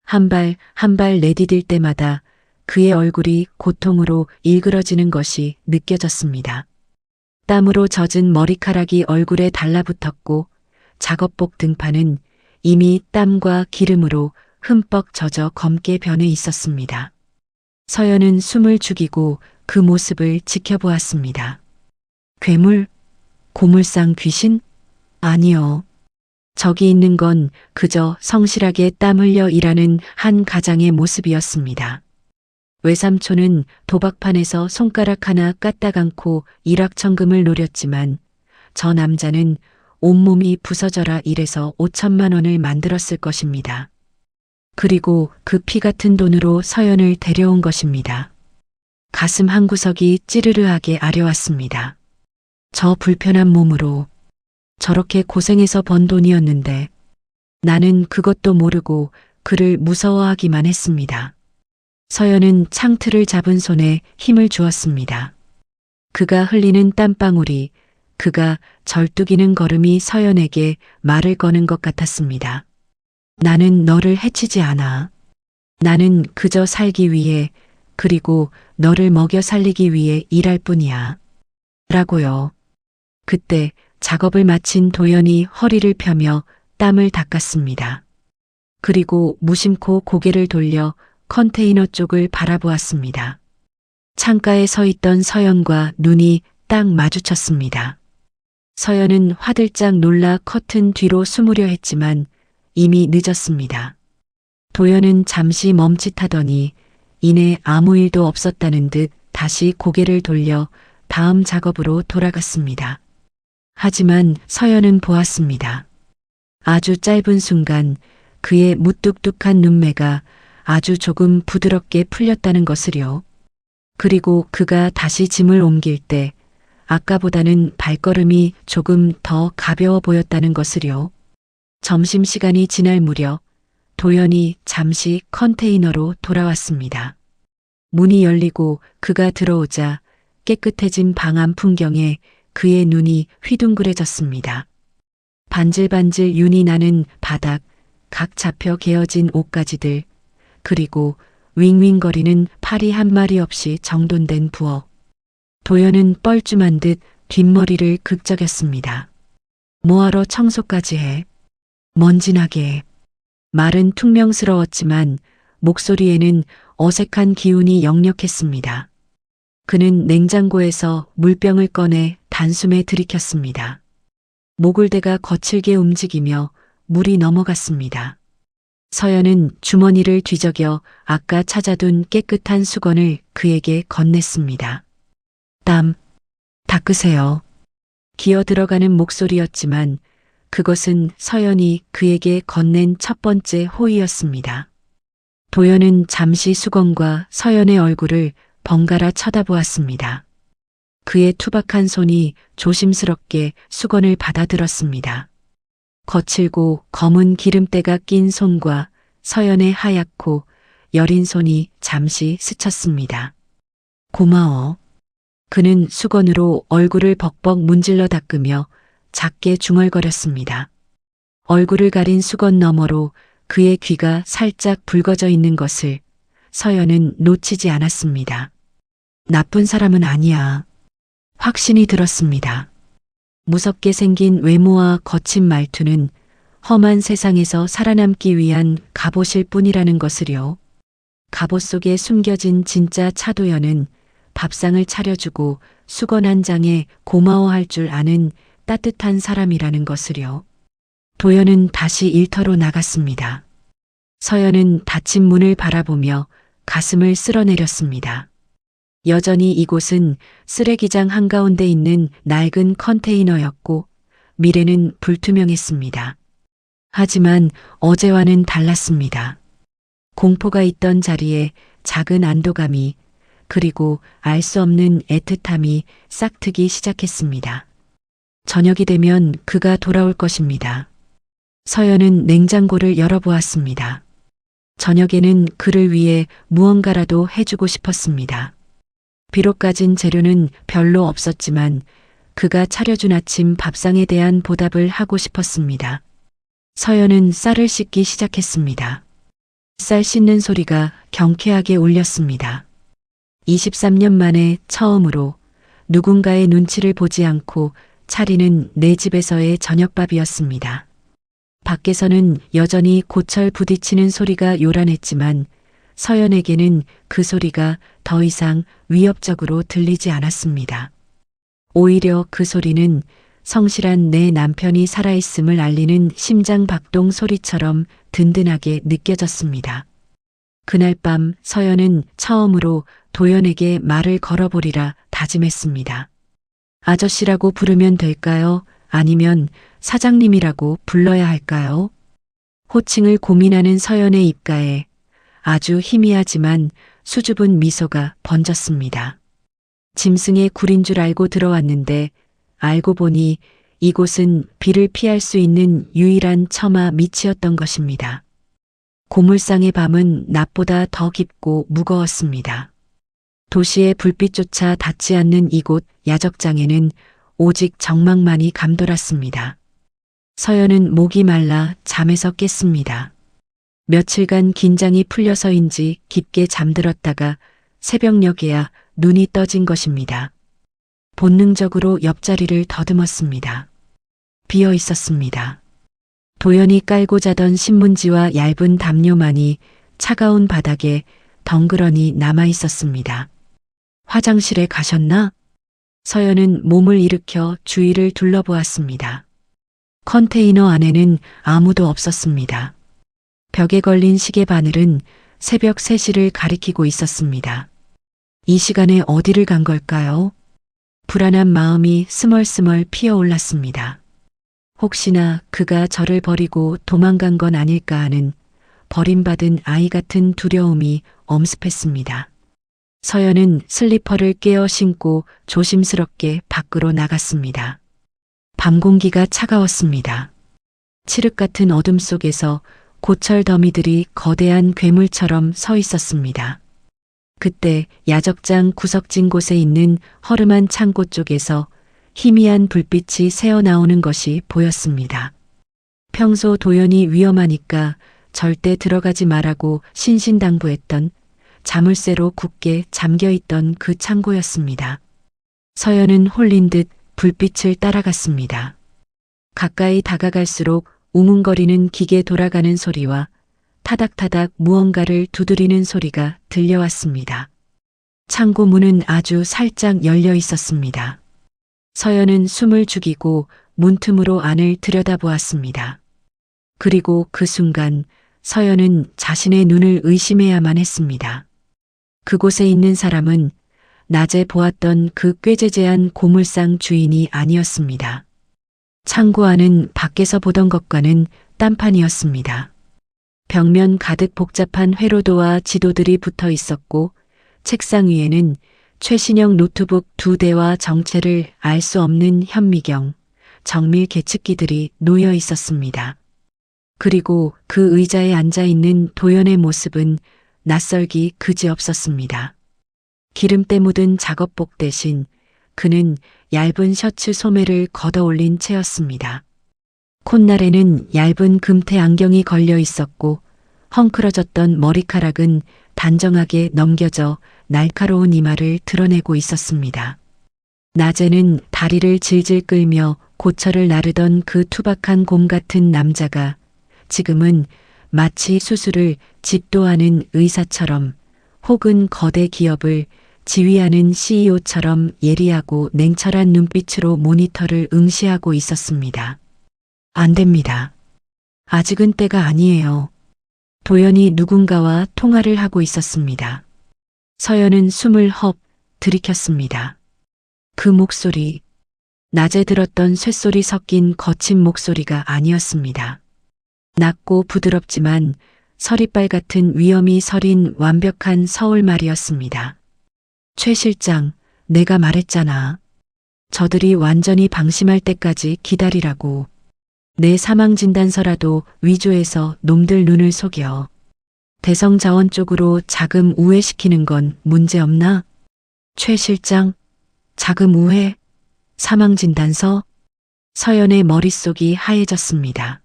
한 발 한 발 내디딜 때마다 그의 얼굴이 고통으로 일그러지는 것이 느껴졌습니다. 땀으로 젖은 머리카락이 얼굴에 달라붙었고 작업복 등판은 이미 땀과 기름으로 흠뻑 젖어 검게 변해 있었습니다. 서연은 숨을 죽이고 그 모습을 지켜보았습니다. 괴물? 고물상 귀신? 아니요. 저기 있는 건 그저 성실하게 땀 흘려 일하는 한 가장의 모습이었습니다. 외삼촌은 도박판에서 손가락 하나 까딱 않고 일확천금을 노렸지만 저 남자는 온몸이 부서져라 일해서 5천만 원을 만들었을 것입니다. 그리고 그 피 같은 돈으로 서연을 데려온 것입니다. 가슴 한구석이 찌르르하게 아려왔습니다. 저 불편한 몸으로 저렇게 고생해서 번 돈이었는데 나는 그것도 모르고 그를 무서워하기만 했습니다. 서연은 창틀을 잡은 손에 힘을 주었습니다. 그가 흘리는 땀방울이, 그가 절뚝이는 걸음이 서연에게 말을 거는 것 같았습니다. 나는 너를 해치지 않아. 나는 그저 살기 위해, 그리고 너를 먹여 살리기 위해 일할 뿐이야. 라고요. 그때 작업을 마친 도연이 허리를 펴며 땀을 닦았습니다. 그리고 무심코 고개를 돌려 컨테이너 쪽을 바라보았습니다. 창가에 서 있던 서연과 눈이 딱 마주쳤습니다. 서연은 화들짝 놀라 커튼 뒤로 숨으려 했지만 이미 늦었습니다. 도연은 잠시 멈칫하더니 이내 아무 일도 없었다는 듯 다시 고개를 돌려 다음 작업으로 돌아갔습니다. 하지만 서연은 보았습니다. 아주 짧은 순간 그의 무뚝뚝한 눈매가 아주 조금 부드럽게 풀렸다는 것을요. 그리고 그가 다시 짐을 옮길 때 아까보다는 발걸음이 조금 더 가벼워 보였다는 것을요. 점심시간이 지날 무렵 도연이 잠시 컨테이너로 돌아왔습니다. 문이 열리고 그가 들어오자 깨끗해진 방 안 풍경에 그의 눈이 휘둥그레졌습니다. 반질반질 윤이 나는 바닥, 각 잡혀 개어진 옷가지들, 그리고 윙윙거리는 파리 한 마리 없이 정돈된 부엌. 도연은 뻘쭘한 듯 뒷머리를 극적였습니다. 뭐하러 청소까지 해? 먼지나게. 말은 퉁명스러웠지만 목소리에는 어색한 기운이 역력했습니다. 그는 냉장고에서 물병을 꺼내 단숨에 들이켰습니다. 모글대가 거칠게 움직이며 물이 넘어갔습니다. 서연은 주머니를 뒤적여 아까 찾아둔 깨끗한 수건을 그에게 건넸습니다. 땀 닦으세요. 기어 들어가는 목소리였지만 그것은 서연이 그에게 건넨 첫 번째 호의였습니다. 도연은 잠시 수건과 서연의 얼굴을 번갈아 쳐다보았습니다. 그의 투박한 손이 조심스럽게 수건을 받아들었습니다. 거칠고 검은 기름때가 낀 손과 서연의 하얗고 여린 손이 잠시 스쳤습니다. 고마워. 그는 수건으로 얼굴을 벅벅 문질러 닦으며 작게 중얼거렸습니다. 얼굴을 가린 수건 너머로 그의 귀가 살짝 붉어져 있는 것을 서연은 놓치지 않았습니다. 나쁜 사람은 아니야. 확신이 들었습니다. 무섭게 생긴 외모와 거친 말투는 험한 세상에서 살아남기 위한 갑옷일 뿐이라는 것을요. 갑옷 속에 숨겨진 진짜 차도연은 밥상을 차려주고 수건 한 장에 고마워할 줄 아는 따뜻한 사람이라는 것을요. 도연은 다시 일터로 나갔습니다. 서연은 닫힌 문을 바라보며 가슴을 쓸어내렸습니다. 여전히 이곳은 쓰레기장 한가운데 있는 낡은 컨테이너였고 미래는 불투명했습니다. 하지만 어제와는 달랐습니다. 공포가 있던 자리에 작은 안도감이, 그리고 알 수 없는 애틋함이 싹트기 시작했습니다. 저녁이 되면 그가 돌아올 것입니다. 서연은 냉장고를 열어보았습니다. 저녁에는 그를 위해 무언가라도 해주고 싶었습니다. 비록 가진 재료는 별로 없었지만 그가 차려준 아침 밥상에 대한 보답을 하고 싶었습니다. 서연은 쌀을 씻기 시작했습니다. 쌀 씻는 소리가 경쾌하게 울렸습니다. 23년 만에 처음으로 누군가의 눈치를 보지 않고 차리는 내 집에서의 저녁밥이었습니다. 밖에서는 여전히 고철 부딪히는 소리가 요란했지만 서연에게는 그 소리가 더 이상 위협적으로 들리지 않았습니다. 오히려 그 소리는 성실한 내 남편이 살아있음을 알리는 심장 박동 소리처럼 든든하게 느껴졌습니다. 그날 밤 서연은 처음으로 도연에게 말을 걸어보리라 다짐했습니다. 아저씨라고 부르면 될까요? 아니면 사장님이라고 불러야 할까요? 호칭을 고민하는 서연의 입가에 아주 희미하지만 수줍은 미소가 번졌습니다. 짐승의 굴인 줄 알고 들어왔는데 알고 보니 이곳은 비를 피할 수 있는 유일한 처마 밑이었던 것입니다. 고물상의 밤은 낮보다 더 깊고 무거웠습니다. 도시의 불빛조차 닿지 않는 이곳 야적장에는 오직 정막만이 감돌았습니다. 서연은 목이 말라 잠에서 깼습니다. 며칠간 긴장이 풀려서인지 깊게 잠들었다가 새벽녘에야 눈이 떠진 것입니다. 본능적으로 옆자리를 더듬었습니다. 비어 있었습니다. 도연이 깔고 자던 신문지와 얇은 담요만이 차가운 바닥에 덩그러니 남아 있었습니다. 화장실에 가셨나? 서연은 몸을 일으켜 주위를 둘러보았습니다. 컨테이너 안에는 아무도 없었습니다. 벽에 걸린 시계 바늘은 새벽 3시를 가리키고 있었습니다. 이 시간에 어디를 간 걸까요? 불안한 마음이 스멀스멀 피어올랐습니다. 혹시나 그가 저를 버리고 도망간 건 아닐까 하는 버림받은 아이 같은 두려움이 엄습했습니다. 서연은 슬리퍼를 깨어 신고 조심스럽게 밖으로 나갔습니다. 밤 공기가 차가웠습니다. 칠흑 같은 어둠 속에서 고철 더미들이 거대한 괴물처럼 서 있었습니다. 그때 야적장 구석진 곳에 있는 허름한 창고 쪽에서 희미한 불빛이 새어나오는 것이 보였습니다. 평소 도연이 위험하니까 절대 들어가지 말라고 신신당부했던 자물쇠로 굳게 잠겨있던 그 창고였습니다. 서연은 홀린 듯 불빛을 따라갔습니다. 가까이 다가갈수록 웅웅거리는 기계 돌아가는 소리와 타닥타닥 무언가를 두드리는 소리가 들려왔습니다. 창고 문은 아주 살짝 열려 있었습니다. 서연은 숨을 죽이고 문틈으로 안을 들여다보았습니다. 그리고 그 순간 서연은 자신의 눈을 의심해야만 했습니다. 그곳에 있는 사람은 낮에 보았던 그 꾀재재한 고물상 주인이 아니었습니다. 창고 안은 밖에서 보던 것과는 딴판이었습니다. 벽면 가득 복잡한 회로도와 지도들이 붙어 있었고 책상 위에는 최신형 노트북 2대와 정체를 알 수 없는 현미경, 정밀 계측기들이 놓여 있었습니다. 그리고 그 의자에 앉아 있는 도연의 모습은 낯설기 그지없었습니다. 기름때 묻은 작업복 대신 그는 얇은 셔츠 소매를 걷어올린 채였습니다. 콧날에는 얇은 금태 안경이 걸려 있었고 헝클어졌던 머리카락은 단정하게 넘겨져 날카로운 이마를 드러내고 있었습니다. 낮에는 다리를 질질 끌며 고철을 나르던 그 투박한 곰 같은 남자가 지금은 마치 수술을 집도하는 의사처럼 혹은 거대 기업을 지휘하는 CEO처럼 예리하고 냉철한 눈빛으로 모니터를 응시하고 있었습니다. 안 됩니다. 아직은 때가 아니에요. 도연이 누군가와 통화를 하고 있었습니다. 서연은 숨을 헉 들이켰습니다. 그 목소리, 낮에 들었던 쇳소리 섞인 거친 목소리가 아니었습니다. 낮고 부드럽지만 서리빨 같은 위엄이 서린 완벽한 서울말이었습니다. 최 실장, 내가 말했잖아. 저들이 완전히 방심할 때까지 기다리라고. 내 사망진단서라도 위조해서 놈들 눈을 속여. 대성자원 쪽으로 자금 우회시키는 건 문제없나? 최 실장, 자금 우회, 사망진단서? 서연의 머릿속이 하얘졌습니다.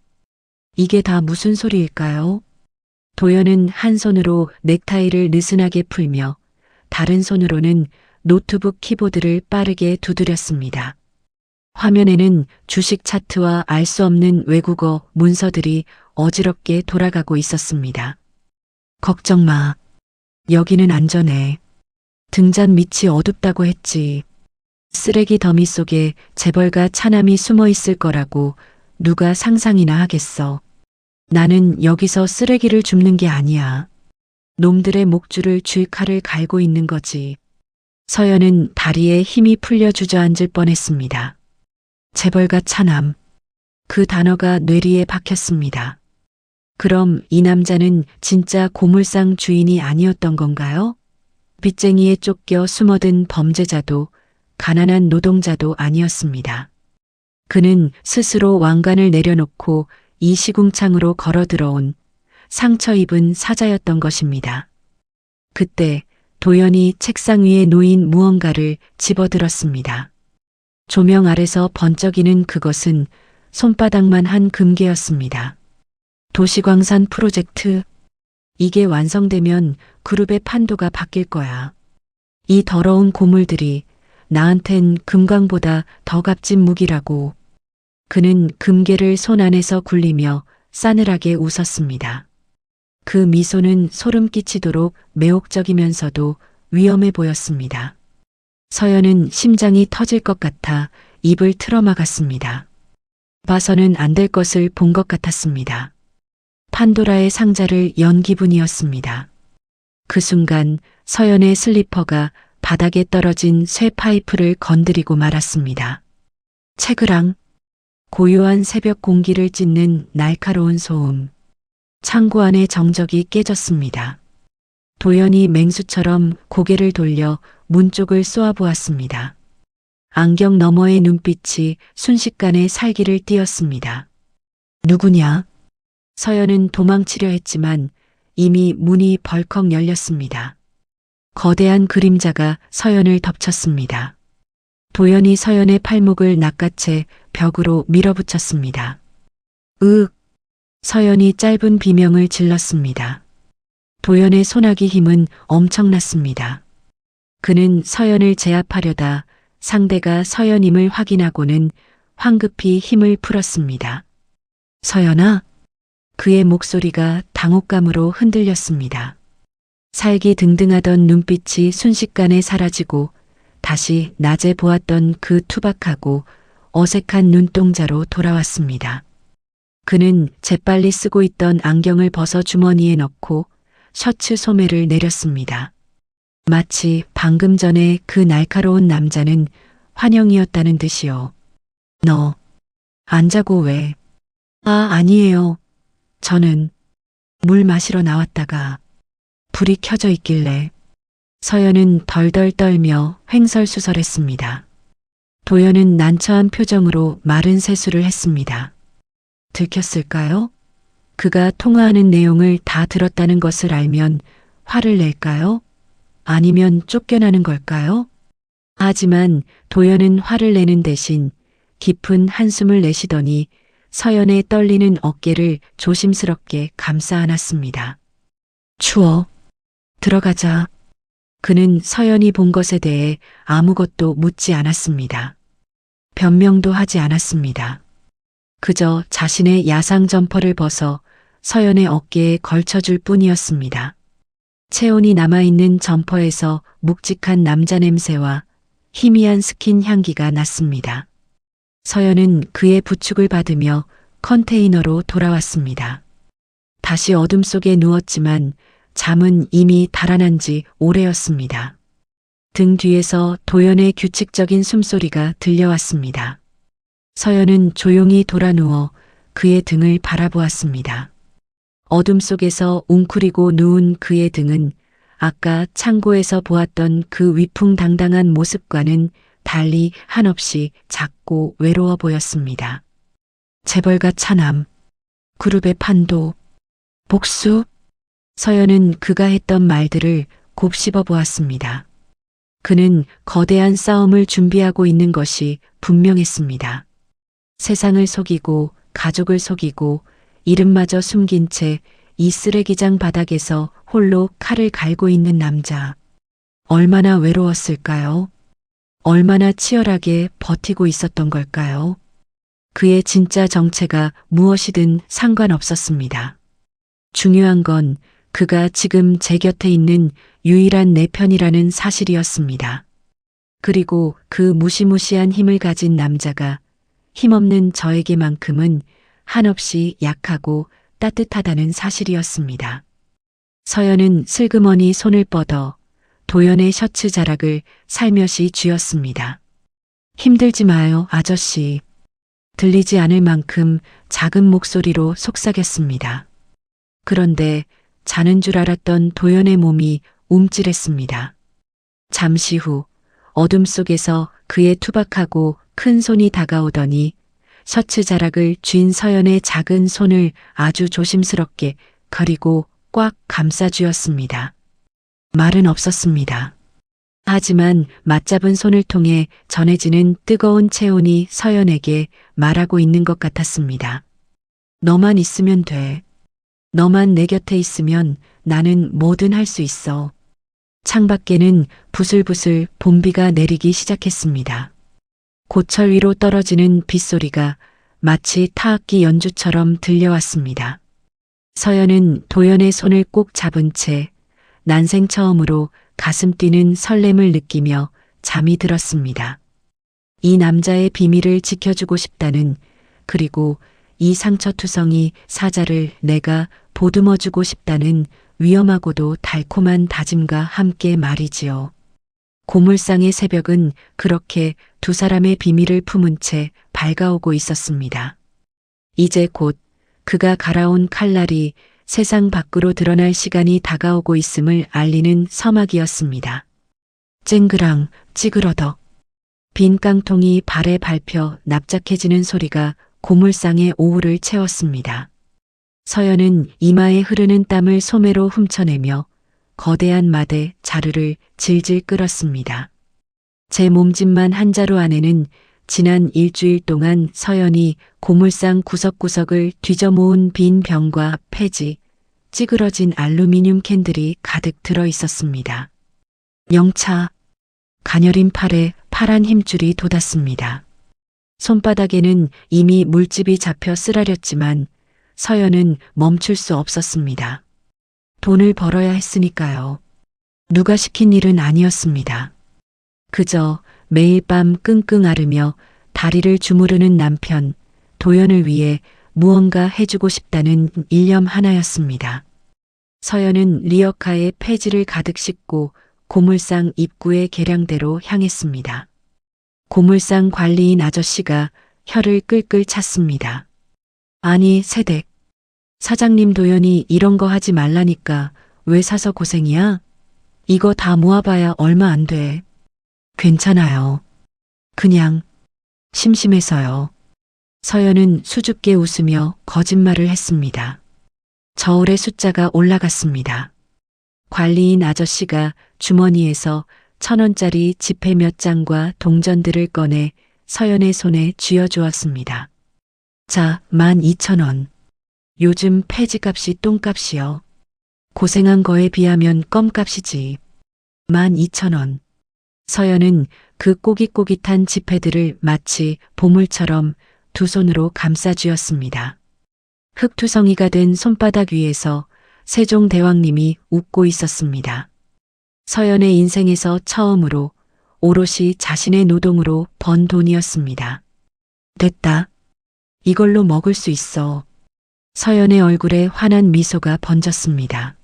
이게 다 무슨 소리일까요? 도연은 한 손으로 넥타이를 느슨하게 풀며 다른 손으로는 노트북 키보드를 빠르게 두드렸습니다. 화면에는 주식 차트와 알 수 없는 외국어 문서들이 어지럽게 돌아가고 있었습니다. 걱정 마. 여기는 안전해. 등잔 밑이 어둡다고 했지. 쓰레기 더미 속에 재벌가 차남이 숨어 있을 거라고 누가 상상이나 하겠어. 나는 여기서 쓰레기를 줍는 게 아니야. 놈들의 목줄을 쥘 칼을 갈고 있는 거지. 서연은 다리에 힘이 풀려 주저앉을 뻔했습니다. 재벌가 차남. 그 단어가 뇌리에 박혔습니다. 그럼 이 남자는 진짜 고물상 주인이 아니었던 건가요? 빚쟁이에 쫓겨 숨어든 범죄자도 가난한 노동자도 아니었습니다. 그는 스스로 왕관을 내려놓고 이 시궁창으로 걸어 들어온 상처 입은 사자였던 것입니다. 그때 도연이 책상 위에 놓인 무언가를 집어들었습니다. 조명 아래서 번쩍이는 그것은 손바닥만 한 금괴였습니다. 도시광산 프로젝트. 이게 완성되면 그룹의 판도가 바뀔 거야. 이 더러운 고물들이 나한텐 금광보다 더 값진 무기라고. 그는 금괴를 손 안에서 굴리며 싸늘하게 웃었습니다. 그 미소는 소름 끼치도록 매혹적이면서도 위험해 보였습니다. 서연은 심장이 터질 것 같아 입을 틀어막았습니다. 봐서는 안 될 것을 본 것 같았습니다. 판도라의 상자를 연 기분이었습니다. 그 순간 서연의 슬리퍼가 바닥에 떨어진 쇠 파이프를 건드리고 말았습니다. 채그랑. 고요한 새벽 공기를 찢는 날카로운 소음. 창고 안의 정적이 깨졌습니다. 도연이 맹수처럼 고개를 돌려 문 쪽을 쏘아보았습니다. 안경 너머의 눈빛이 순식간에 살기를 띄었습니다. 누구냐? 서연은 도망치려 했지만 이미 문이 벌컥 열렸습니다. 거대한 그림자가 서연을 덮쳤습니다. 도연이 서연의 팔목을 낚아채 벽으로 밀어붙였습니다. 으윽! 서연이 짧은 비명을 질렀습니다. 도연의 소나기 힘은 엄청났습니다. 그는 서연을 제압하려다 상대가 서연임을 확인하고는 황급히 힘을 풀었습니다. 서연아? 그의 목소리가 당혹감으로 흔들렸습니다. 살기 등등하던 눈빛이 순식간에 사라지고 다시 낮에 보았던 그 투박하고 어색한 눈동자로 돌아왔습니다. 그는 재빨리 쓰고 있던 안경을 벗어 주머니에 넣고 셔츠 소매를 내렸습니다. 마치 방금 전에 그 날카로운 남자는 환영이었다는 듯이요. 너, 안 자고 왜? 아니에요. 저는 물 마시러 나왔다가 불이 켜져 있길래. 서연은 덜덜 떨며 횡설수설했습니다. 도연은 난처한 표정으로 마른 세수를 했습니다. 들켰을까요? 그가 통화하는 내용을 다 들었다는 것을 알면 화를 낼까요? 아니면 쫓겨나는 걸까요? 하지만 도연은 화를 내는 대신 깊은 한숨을 내쉬더니 서연의 떨리는 어깨를 조심스럽게 감싸 안았습니다. 추워. 들어가자. 그는 서연이 본 것에 대해 아무것도 묻지 않았습니다. 변명도 하지 않았습니다. 그저 자신의 야상 점퍼를 벗어 서연의 어깨에 걸쳐줄 뿐이었습니다. 체온이 남아있는 점퍼에서 묵직한 남자 냄새와 희미한 스킨 향기가 났습니다. 서연은 그의 부축을 받으며 컨테이너로 돌아왔습니다. 다시 어둠 속에 누웠지만 잠은 이미 달아난 지 오래였습니다. 등 뒤에서 도연의 규칙적인 숨소리가 들려왔습니다. 서연은 조용히 돌아누워 그의 등을 바라보았습니다. 어둠 속에서 웅크리고 누운 그의 등은 아까 창고에서 보았던 그 위풍당당한 모습과는 달리 한없이 작고 외로워 보였습니다. 재벌가 차남, 그룹의 판도, 복수. 서연은 그가 했던 말들을 곱씹어 보았습니다. 그는 거대한 싸움을 준비하고 있는 것이 분명했습니다. 세상을 속이고 가족을 속이고 이름마저 숨긴 채 이 쓰레기장 바닥에서 홀로 칼을 갈고 있는 남자. 얼마나 외로웠을까요? 얼마나 치열하게 버티고 있었던 걸까요? 그의 진짜 정체가 무엇이든 상관없었습니다. 중요한 건 그가 지금 제 곁에 있는 유일한 내 편이라는 사실이었습니다. 그리고 그 무시무시한 힘을 가진 남자가 힘없는 저에게만큼은 한없이 약하고 따뜻하다는 사실이었습니다. 서연은 슬그머니 손을 뻗어 도연의 셔츠 자락을 살며시 쥐었습니다. 힘들지 마요, 아저씨. 들리지 않을 만큼 작은 목소리로 속삭였습니다. 그런데 자는 줄 알았던 도연의 몸이 움찔했습니다. 잠시 후 어둠 속에서 그의 투박하고 큰 손이 다가오더니 셔츠 자락을 쥔 서연의 작은 손을 아주 조심스럽게 그리고 꽉 감싸쥐었습니다. 말은 없었습니다. 하지만 맞잡은 손을 통해 전해지는 뜨거운 체온이 서연에게 말하고 있는 것 같았습니다. 너만 있으면 돼. 너만 내 곁에 있으면 나는 뭐든 할 수 있어. 창밖에는 부슬부슬 봄비가 내리기 시작했습니다. 고철 위로 떨어지는 빗소리가 마치 타악기 연주처럼 들려왔습니다. 서연은 도연의 손을 꼭 잡은 채 난생 처음으로 가슴 뛰는 설렘을 느끼며 잠이 들었습니다. 이 남자의 비밀을 지켜주고 싶다는, 그리고 이 상처투성이 사자를 내가 보듬어주고 싶다는 위험하고도 달콤한 다짐과 함께 말이지요. 고물상의 새벽은 그렇게 두 사람의 비밀을 품은 채 밝아오고 있었습니다. 이제 곧 그가 갈아온 칼날이 세상 밖으로 드러날 시간이 다가오고 있음을 알리는 서막이었습니다. 쨍그랑 찌그러덕. 빈 깡통이 발에 밟혀 납작해지는 소리가 고물상의 오후를 채웠습니다. 서연은 이마에 흐르는 땀을 소매로 훔쳐내며 거대한 마대 자루를 질질 끌었습니다. 제 몸집만 한 자루 안에는 지난 일주일 동안 서연이 고물상 구석구석을 뒤져 모은 빈 병과 폐지, 찌그러진 알루미늄 캔들이 가득 들어 있었습니다. 영차, 가녀린 팔에 파란 힘줄이 돋았습니다. 손바닥에는 이미 물집이 잡혀 쓰라렸지만 서연은 멈출 수 없었습니다. 돈을 벌어야 했으니까요. 누가 시킨 일은 아니었습니다. 그저 매일 밤 끙끙 앓으며 다리를 주무르는 남편, 도연을 위해 무언가 해주고 싶다는 일념 하나였습니다. 서연은 리어카에 폐지를 가득 싣고 고물상 입구의 계량대로 향했습니다. 고물상 관리인 아저씨가 혀를 끌끌 찼습니다. 아니, 세댁. 사장님 도연이 이런 거 하지 말라니까 왜 사서 고생이야? 이거 다 모아봐야 얼마 안 돼. 괜찮아요. 그냥 심심해서요. 서연은 수줍게 웃으며 거짓말을 했습니다. 저울의 숫자가 올라갔습니다. 관리인 아저씨가 주머니에서 1,000원짜리 지폐 몇 장과 동전들을 꺼내 서연의 손에 쥐어주었습니다. 자, 12,000원. 요즘 폐지값이 똥값이요. 고생한 거에 비하면 껌값이지. 12,000원. 서연은 그 꼬깃꼬깃한 지폐들을 마치 보물처럼 두 손으로 감싸쥐었습니다. 흙투성이가 된 손바닥 위에서 세종대왕님이 웃고 있었습니다. 서연의 인생에서 처음으로 오롯이 자신의 노동으로 번 돈이었습니다. 됐다. 이걸로 먹을 수 있어. 서연의 얼굴에 환한 미소가 번졌습니다.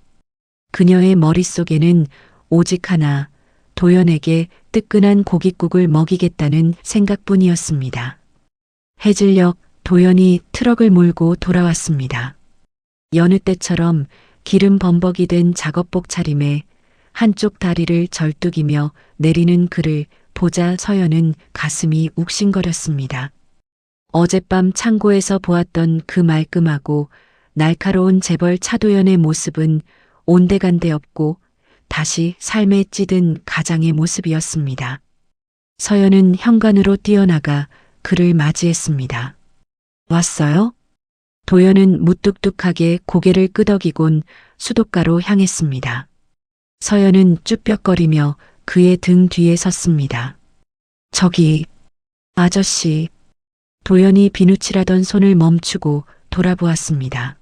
그녀의 머릿속에는 오직 하나, 도연에게 뜨끈한 고깃국을 먹이겠다는 생각뿐이었습니다. 해질녘 도연이 트럭을 몰고 돌아왔습니다. 여느 때처럼 기름 범벅이 된 작업복 차림에 한쪽 다리를 절뚝이며 내리는 그를 보자 서연은 가슴이 욱신거렸습니다. 어젯밤 창고에서 보았던 그 말끔하고 날카로운 재벌 차도연의 모습은 온데간데 없고 다시 삶에 찌든 가장의 모습이었습니다. 서연은 현관으로 뛰어나가 그를 맞이했습니다. 왔어요? 도연은 무뚝뚝하게 고개를 끄덕이곤 수도가로 향했습니다. 서연은 쭈뼛거리며 그의 등 뒤에 섰습니다. 저기, 아저씨. 도연이 비누칠하던 손을 멈추고 돌아보았습니다.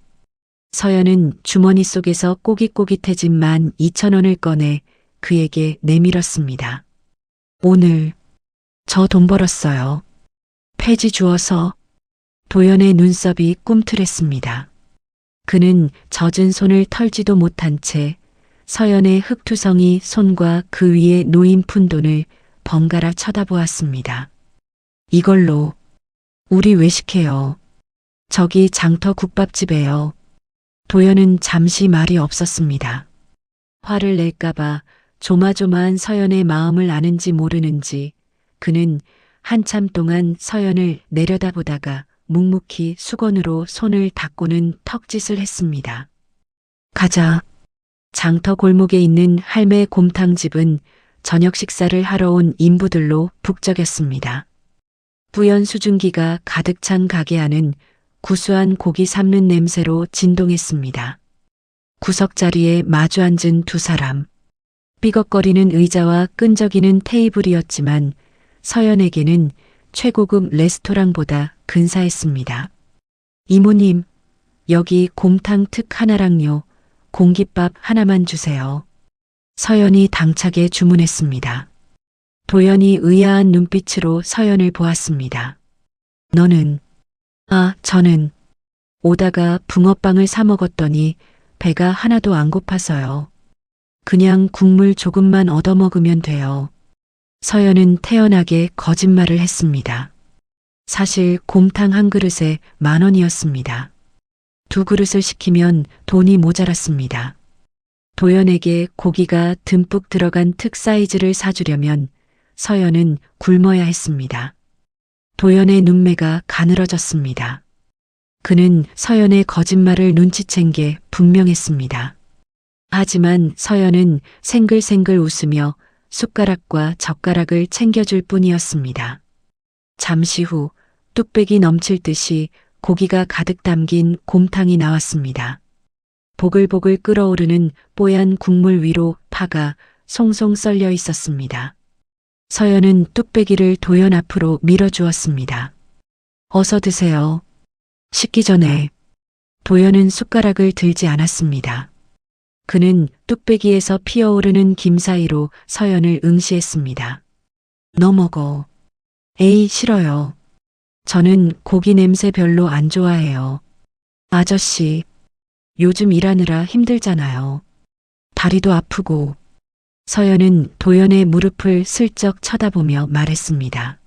서연은 주머니 속에서 꼬깃꼬깃해진 12,000원을 꺼내 그에게 내밀었습니다. 오늘 저 돈 벌었어요. 폐지 주어서. 도연의 눈썹이 꿈틀했습니다. 그는 젖은 손을 털지도 못한 채 서연의 흙투성이 손과 그 위에 놓인 푼돈을 번갈아 쳐다보았습니다. 이걸로 우리 외식해요. 저기 장터 국밥집에요. 도연은 잠시 말이 없었습니다. 화를 낼까봐 조마조마한 서연의 마음을 아는지 모르는지 그는 한참 동안 서연을 내려다보다가 묵묵히 수건으로 손을 닦고는 턱짓을 했습니다. 가자. 장터 골목에 있는 할매 곰탕집은 저녁 식사를 하러 온 인부들로 북적였습니다. 뿌연 수증기가 가득 찬 가게 안은 구수한 고기 삶는 냄새로 진동했습니다. 구석자리에 마주 앉은 두 사람. 삐걱거리는 의자와 끈적이는 테이블이었지만 서연에게는 최고급 레스토랑보다 근사했습니다. 이모님, 여기 곰탕 특 하나랑요. 공깃밥 하나만 주세요. 서연이 당차게 주문했습니다. 도연이 의아한 눈빛으로 서연을 보았습니다. 너는? 저는 오다가 붕어빵을 사 먹었더니 배가 하나도 안 고파서요. 그냥 국물 조금만 얻어먹으면 돼요. 서연은 태연하게 거짓말을 했습니다. 사실 곰탕 한 그릇에 10,000원이었습니다. 두 그릇을 시키면 돈이 모자랐습니다. 도연에게 고기가 듬뿍 들어간 특 사이즈를 사주려면 서연은 굶어야 했습니다. 도연의 눈매가 가늘어졌습니다. 그는 서연의 거짓말을 눈치챈 게 분명했습니다. 하지만 서연은 생글생글 웃으며 숟가락과 젓가락을 챙겨줄 뿐이었습니다. 잠시 후 뚝배기 넘칠 듯이 고기가 가득 담긴 곰탕이 나왔습니다. 보글보글 끓어오르는 뽀얀 국물 위로 파가 송송 썰려 있었습니다. 서연은 뚝배기를 도연 앞으로 밀어주었습니다. 어서 드세요. 식기 전에. 도연은 숟가락을 들지 않았습니다. 그는 뚝배기에서 피어오르는 김 사이로 서연을 응시했습니다. 너 먹어. 에이, 싫어요. 저는 고기 냄새 별로 안 좋아해요. 아저씨, 요즘 일하느라 힘들잖아요. 다리도 아프고. 서연은 도연의 무릎을 슬쩍 쳐다보며 말했습니다.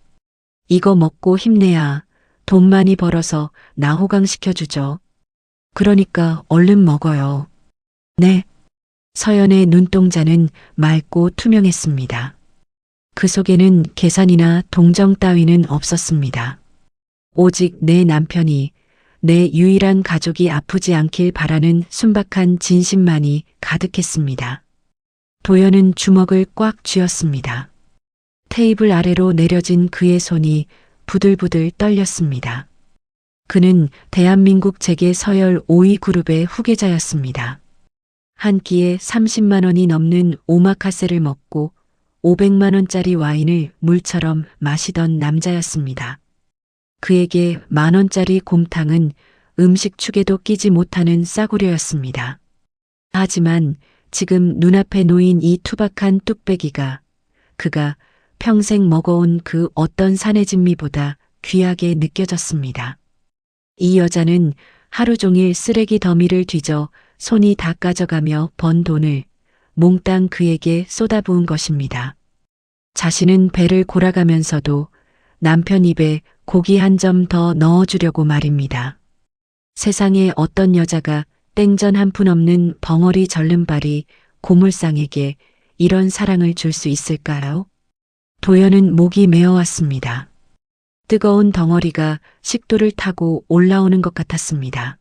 이거 먹고 힘내야 돈 많이 벌어서 나 호강시켜주죠. 그러니까 얼른 먹어요. 네. 서연의 눈동자는 맑고 투명했습니다. 그 속에는 계산이나 동정 따위는 없었습니다. 오직 내 남편이, 내 유일한 가족이 아프지 않길 바라는 순박한 진심만이 가득했습니다. 도연은 주먹을 꽉 쥐었습니다. 테이블 아래로 내려진 그의 손이 부들부들 떨렸습니다. 그는 대한민국 재계 서열 5위 그룹의 후계자였습니다. 한 끼에 30만 원이 넘는 오마카세를 먹고 500만 원짜리 와인을 물처럼 마시던 남자였습니다. 그에게 10,000원짜리 곰탕은 음식 축에도 끼지 못하는 싸구려였습니다. 하지만 지금 눈앞에 놓인 이 투박한 뚝배기가 그가 평생 먹어온 그 어떤 사내진미보다 귀하게 느껴졌습니다. 이 여자는 하루 종일 쓰레기 더미를 뒤져 손이 다 까져가며 번 돈을 몽땅 그에게 쏟아부은 것입니다. 자신은 배를 골아가면서도 남편 입에 고기 한 점 더 넣어주려고 말입니다. 세상에 어떤 여자가 땡전 한 푼 없는 벙어리 절름발이 고물상에게 이런 사랑을 줄 수 있을까요? 도연은 목이 메어왔습니다. 뜨거운 덩어리가 식도를 타고 올라오는 것 같았습니다.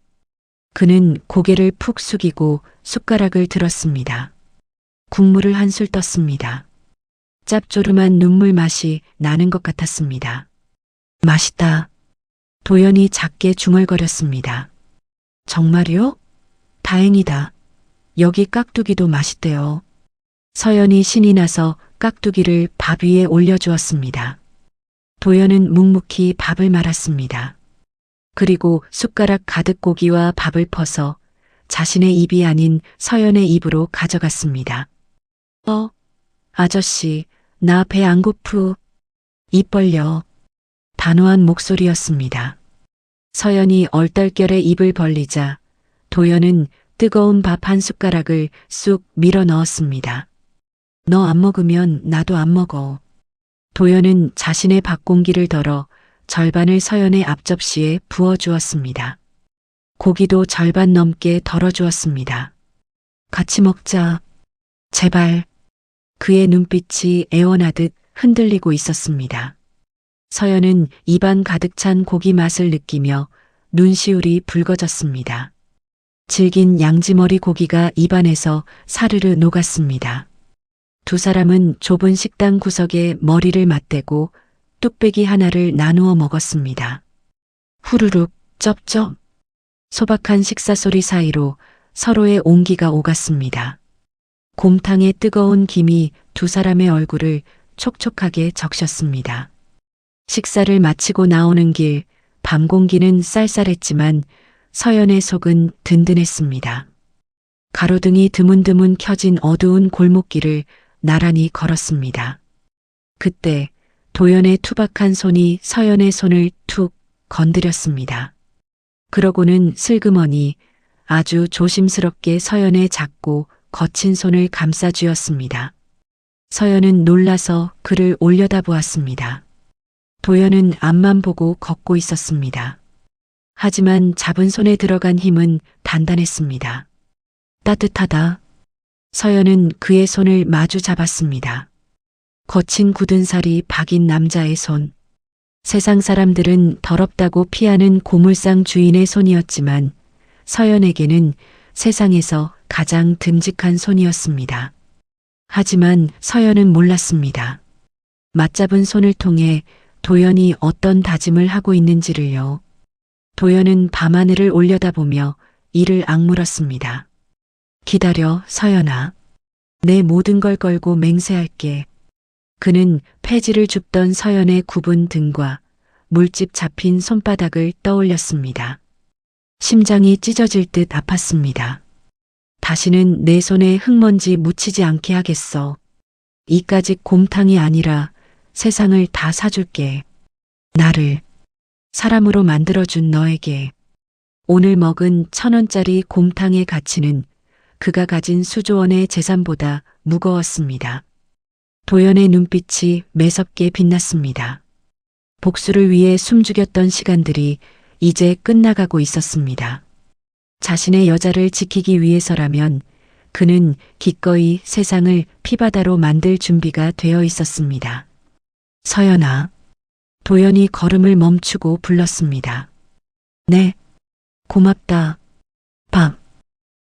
그는 고개를 푹 숙이고 숟가락을 들었습니다. 국물을 한술 떴습니다. 짭조름한 눈물 맛이 나는 것 같았습니다. 맛있다. 도연이 작게 중얼거렸습니다. 정말요? 다행이다. 여기 깍두기도 맛있대요. 서연이 신이 나서 깍두기를 밥 위에 올려주었습니다. 도연은 묵묵히 밥을 말았습니다. 그리고 숟가락 가득 고기와 밥을 퍼서 자신의 입이 아닌 서연의 입으로 가져갔습니다. 아저씨, 나 배 안 고프. 입 벌려. 단호한 목소리였습니다. 서연이 얼떨결에 입을 벌리자 도연은 뜨거운 밥 한 숟가락을 쑥 밀어 넣었습니다. 너 안 먹으면 나도 안 먹어. 도연은 자신의 밥 공기를 덜어 절반을 서연의 앞접시에 부어주었습니다. 고기도 절반 넘게 덜어주었습니다. 같이 먹자. 제발. 그의 눈빛이 애원하듯 흔들리고 있었습니다. 서연은 입안 가득 찬 고기 맛을 느끼며 눈시울이 붉어졌습니다. 질긴 양지머리 고기가 입안에서 사르르 녹았습니다. 두 사람은 좁은 식당 구석에 머리를 맞대고 뚝배기 하나를 나누어 먹었습니다. 후루룩, 쩝쩝. 소박한 식사 소리 사이로 서로의 온기가 오갔습니다. 곰탕의 뜨거운 김이 두 사람의 얼굴을 촉촉하게 적셨습니다. 식사를 마치고 나오는 길, 밤 공기는 쌀쌀했지만 서연의 속은 든든했습니다. 가로등이 드문드문 켜진 어두운 골목길을 나란히 걸었습니다. 그때 도연의 투박한 손이 서연의 손을 툭 건드렸습니다. 그러고는 슬그머니 아주 조심스럽게 서연의 작고 거친 손을 감싸쥐었습니다. 서연은 놀라서 그를 올려다보았습니다. 도연은 앞만 보고 걷고 있었습니다. 하지만 잡은 손에 들어간 힘은 단단했습니다. 따뜻하다. 서연은 그의 손을 마주 잡았습니다. 거친 굳은 살이 박인 남자의 손. 세상 사람들은 더럽다고 피하는 고물상 주인의 손이었지만 서연에게는 세상에서 가장 듬직한 손이었습니다. 하지만 서연은 몰랐습니다. 맞잡은 손을 통해 도연이 어떤 다짐을 하고 있는지를요. 도연은 밤하늘을 올려다보며 이를 악물었습니다. 기다려, 서연아. 내 모든 걸 걸고 맹세할게. 그는 폐지를 줍던 서연의 굽은 등과 물집 잡힌 손바닥을 떠올렸습니다. 심장이 찢어질 듯 아팠습니다. 다시는 내 손에 흙먼지 묻히지 않게 하겠어. 이까짓 곰탕이 아니라 세상을 다 사줄게. 나를 사람으로 만들어준 너에게. 오늘 먹은 1,000원짜리 곰탕의 가치는 그가 가진 수조원의 재산보다 무거웠습니다. 도연의 눈빛이 매섭게 빛났습니다. 복수를 위해 숨죽였던 시간들이 이제 끝나가고 있었습니다. 자신의 여자를 지키기 위해서라면 그는 기꺼이 세상을 피바다로 만들 준비가 되어 있었습니다. 서연아. 도연이 걸음을 멈추고 불렀습니다. 네. 고맙다. 밥.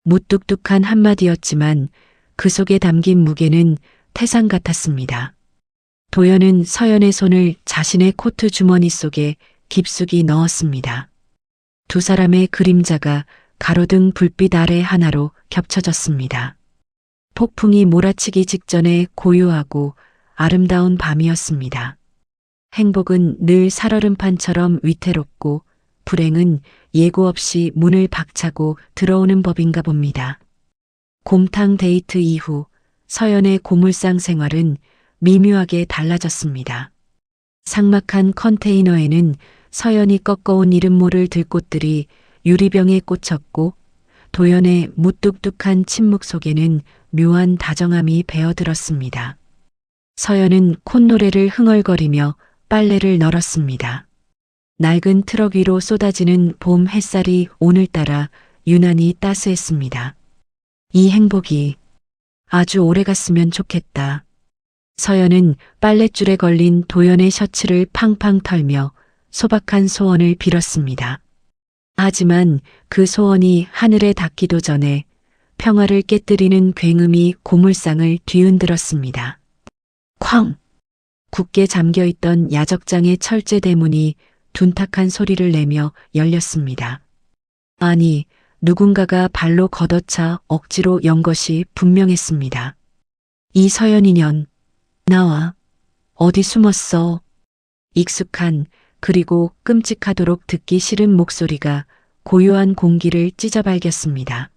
무뚝뚝한 한마디였지만 그 속에 담긴 무게는 태산 같았습니다. 도연은 서연의 손을 자신의 코트 주머니 속에 깊숙이 넣었습니다. 두 사람의 그림자가 가로등 불빛 아래 하나로 겹쳐졌습니다. 폭풍이 몰아치기 직전에 고요하고 아름다운 밤이었습니다. 행복은 늘 살얼음판처럼 위태롭고 불행은 예고 없이 문을 박차고 들어오는 법인가 봅니다. 곰탕 데이트 이후 서연의 고물상 생활은 미묘하게 달라졌습니다. 삭막한 컨테이너에는 서연이 꺾어온 이름 모를 들꽃들이 유리병에 꽂혔고 도연의 무뚝뚝한 침묵 속에는 묘한 다정함이 배어들었습니다. 서연은 콧노래를 흥얼거리며 빨래를 널었습니다. 낡은 트럭 위로 쏟아지는 봄 햇살이 오늘따라 유난히 따스했습니다. 이 행복이 아주 오래 갔으면 좋겠다. 서연은 빨랫줄에 걸린 도연의 셔츠를 팡팡 털며 소박한 소원을 빌었습니다. 하지만 그 소원이 하늘에 닿기도 전에 평화를 깨뜨리는 굉음이 고물상을 뒤흔들었습니다. 쾅! 굳게 잠겨있던 야적장의 철제 대문이 둔탁한 소리를 내며 열렸습니다. 아니, 누군가가 발로 걷어차 억지로 연 것이 분명했습니다. 이 서연이년, 나와. 어디 숨었어? 익숙한 그리고 끔찍하도록 듣기 싫은 목소리가 고요한 공기를 찢어발겼습니다.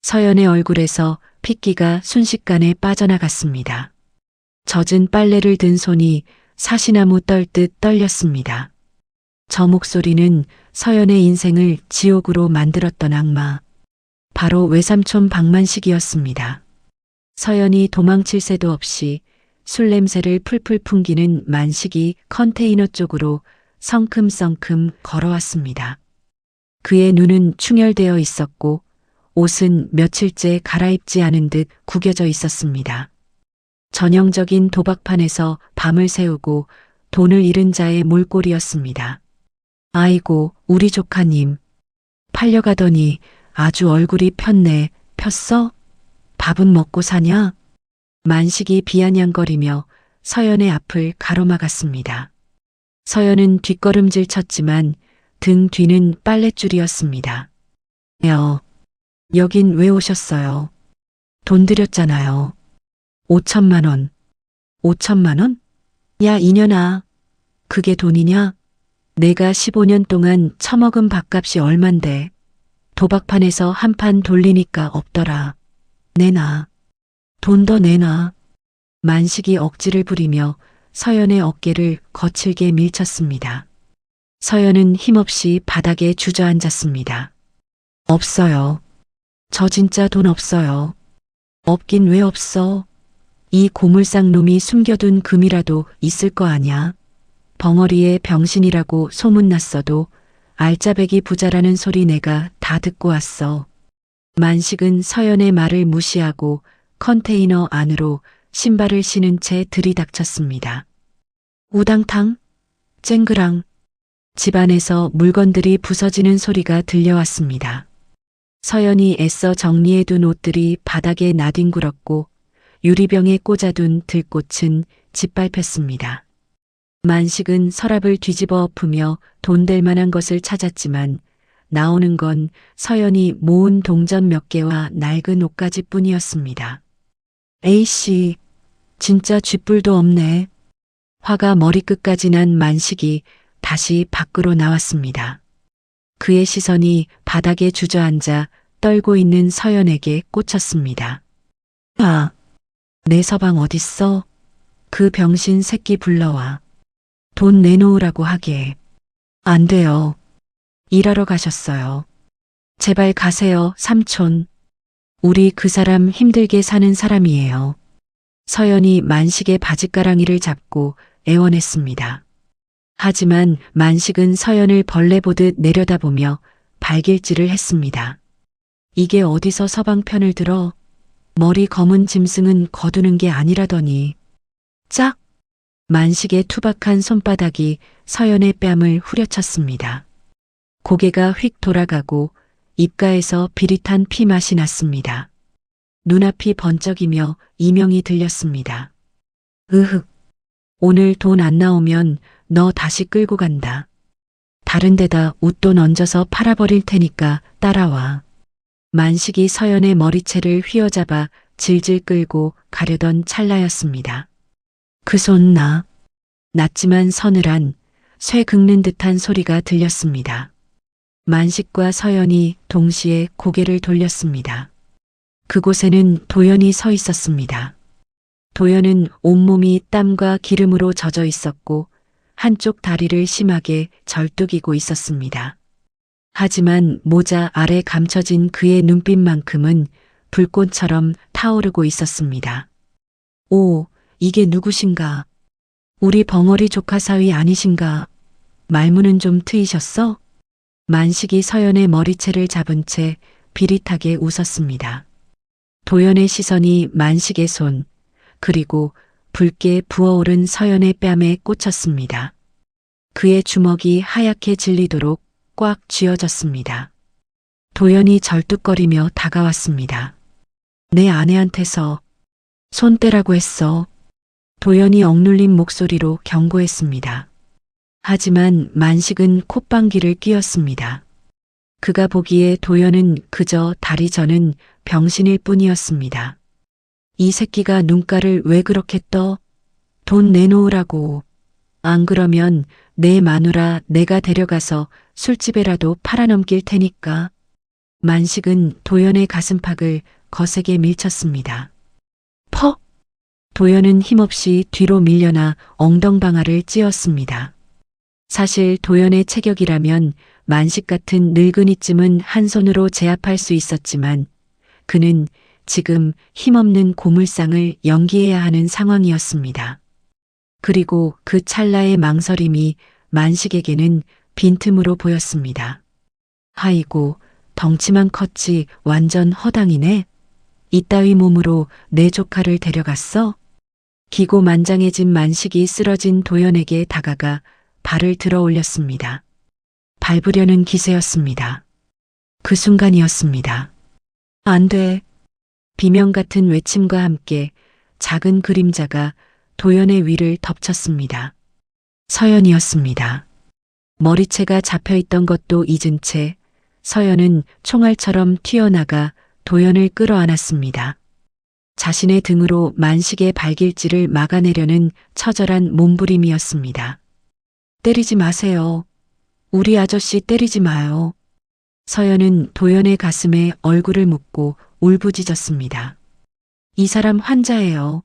서연의 얼굴에서 핏기가 순식간에 빠져나갔습니다. 젖은 빨래를 든 손이 사시나무 떨듯 떨렸습니다. 저 목소리는 서연의 인생을 지옥으로 만들었던 악마. 바로 외삼촌 박만식이었습니다. 서연이 도망칠 새도 없이 술 냄새를 풀풀 풍기는 만식이 컨테이너 쪽으로 성큼성큼 걸어왔습니다. 그의 눈은 충혈되어 있었고 옷은 며칠째 갈아입지 않은 듯 구겨져 있었습니다. 전형적인 도박판에서 밤을 새우고 돈을 잃은 자의 몰골이었습니다. 아이고, 우리 조카님. 팔려가더니 아주 얼굴이 폈네. 폈어? 밥은 먹고 사냐? 만식이 비아냥거리며 서연의 앞을 가로막았습니다. 서연은 뒷걸음질 쳤지만 등 뒤는 빨랫줄이었습니다. 여긴 왜 오셨어요? 돈 드렸잖아요. 5천만 원. 5천만 원? 야, 이년아. 그게 돈이냐? 내가 15년 동안 처먹은 밥값이 얼만데. 도박판에서 한 판 돌리니까 없더라. 내놔. 돈 더 내놔. 만식이 억지를 부리며 서연의 어깨를 거칠게 밀쳤습니다. 서연은 힘없이 바닥에 주저앉았습니다. 없어요. 저 진짜 돈 없어요. 없긴 왜 없어? 이 고물상 놈이 숨겨둔 금이라도 있을 거 아냐? 벙어리에 병신이라고 소문났어도 알짜배기 부자라는 소리 내가 다 듣고 왔어. 만식은 서연의 말을 무시하고 컨테이너 안으로 신발을 신은 채 들이닥쳤습니다. 우당탕, 쨍그랑. 집안에서 물건들이 부서지는 소리가 들려왔습니다. 서연이 애써 정리해둔 옷들이 바닥에 나뒹굴었고 유리병에 꽂아둔 들꽃은 짓밟혔습니다. 만식은 서랍을 뒤집어 엎으며 돈 될 만한 것을 찾았지만 나오는 건 서연이 모은 동전 몇 개와 낡은 옷가지 뿐이었습니다. 에이씨, 진짜 쥐뿔도 없네. 화가 머리끝까지 난 만식이 다시 밖으로 나왔습니다. 그의 시선이 바닥에 주저앉아 떨고 있는 서연에게 꽂혔습니다. 아, 내 서방 어딨어? 그 병신 새끼 불러와. 돈 내놓으라고 하게. 안 돼요. 일하러 가셨어요. 제발 가세요, 삼촌. 우리 그 사람 힘들게 사는 사람이에요. 서연이 만식의 바짓가랑이를 잡고 애원했습니다. 하지만 만식은 서연을 벌레 보듯 내려다보며 발길질을 했습니다. 이게 어디서 서방 편을 들어? 머리 검은 짐승은 거두는 게 아니라더니. 짝! 만식의 투박한 손바닥이 서연의 뺨을 후려쳤습니다. 고개가 휙 돌아가고 입가에서 비릿한 피맛이 났습니다. 눈앞이 번쩍이며 이명이 들렸습니다. 으흑, 오늘 돈 안 나오면 너 다시 끌고 간다. 다른 데다 웃돈 얹어서 팔아버릴 테니까 따라와. 만식이 서연의 머리채를 휘어잡아 질질 끌고 가려던 찰나였습니다. 그 손 나. 낮지만 서늘한 쇠 긁는 듯한 소리가 들렸습니다. 만식과 서연이 동시에 고개를 돌렸습니다. 그곳에는 도연이 서 있었습니다. 도연은 온몸이 땀과 기름으로 젖어 있었고 한쪽 다리를 심하게 절뚝이고 있었습니다. 하지만 모자 아래 감춰진 그의 눈빛만큼은 불꽃처럼 타오르고 있었습니다. 오, 이게 누구신가? 우리 벙어리 조카 사위 아니신가? 말문은 좀 트이셨어? 만식이 서연의 머리채를 잡은 채 비릿하게 웃었습니다. 도연의 시선이 만식의 손, 그리고 붉게 부어오른 서연의 뺨에 꽂혔습니다. 그의 주먹이 하얗게 질리도록 꽉 쥐어졌습니다. 도연이 절뚝거리며 다가왔습니다. 내 아내한테서 손 떼라고 했어. 도연이 억눌린 목소리로 경고했습니다. 하지만 만식은 콧방귀를 뀌었습니다. 그가 보기에 도연은 그저 다리 저는 병신일 뿐이었습니다. 이 새끼가 눈가를 왜 그렇게 떠? 돈 내놓으라고. 안 그러면 내 마누라 내가 데려가서 술집에라도 팔아넘길 테니까. 만식은 도연의 가슴팍을 거세게 밀쳤습니다. 퍽! 도연은 힘없이 뒤로 밀려나 엉덩방아를 찧었습니다. 사실 도연의 체격이라면 만식 같은 늙은이쯤은 한 손으로 제압할 수 있었지만 그는 지금 힘없는 고물상을 연기해야 하는 상황이었습니다. 그리고 그 찰나의 망설임이 만식에게는 빈틈으로 보였습니다. 아이고, 덩치만 컸지 완전 허당이네. 이따위 몸으로 내 조카를 데려갔어? 기고만장해진 만식이 쓰러진 도연에게 다가가 발을 들어 올렸습니다. 밟으려는 기세였습니다. 그 순간이었습니다. 안 돼. 비명 같은 외침과 함께 작은 그림자가 도연의 위를 덮쳤습니다. 서연이었습니다. 머리채가 잡혀있던 것도 잊은 채 서연은 총알처럼 튀어나가 도연을 끌어안았습니다. 자신의 등으로 만식의 발길질을 막아내려는 처절한 몸부림이었습니다. 때리지 마세요. 우리 아저씨 때리지 마요. 서연은 도연의 가슴에 얼굴을 묻고 울부짖었습니다. 이 사람 환자예요.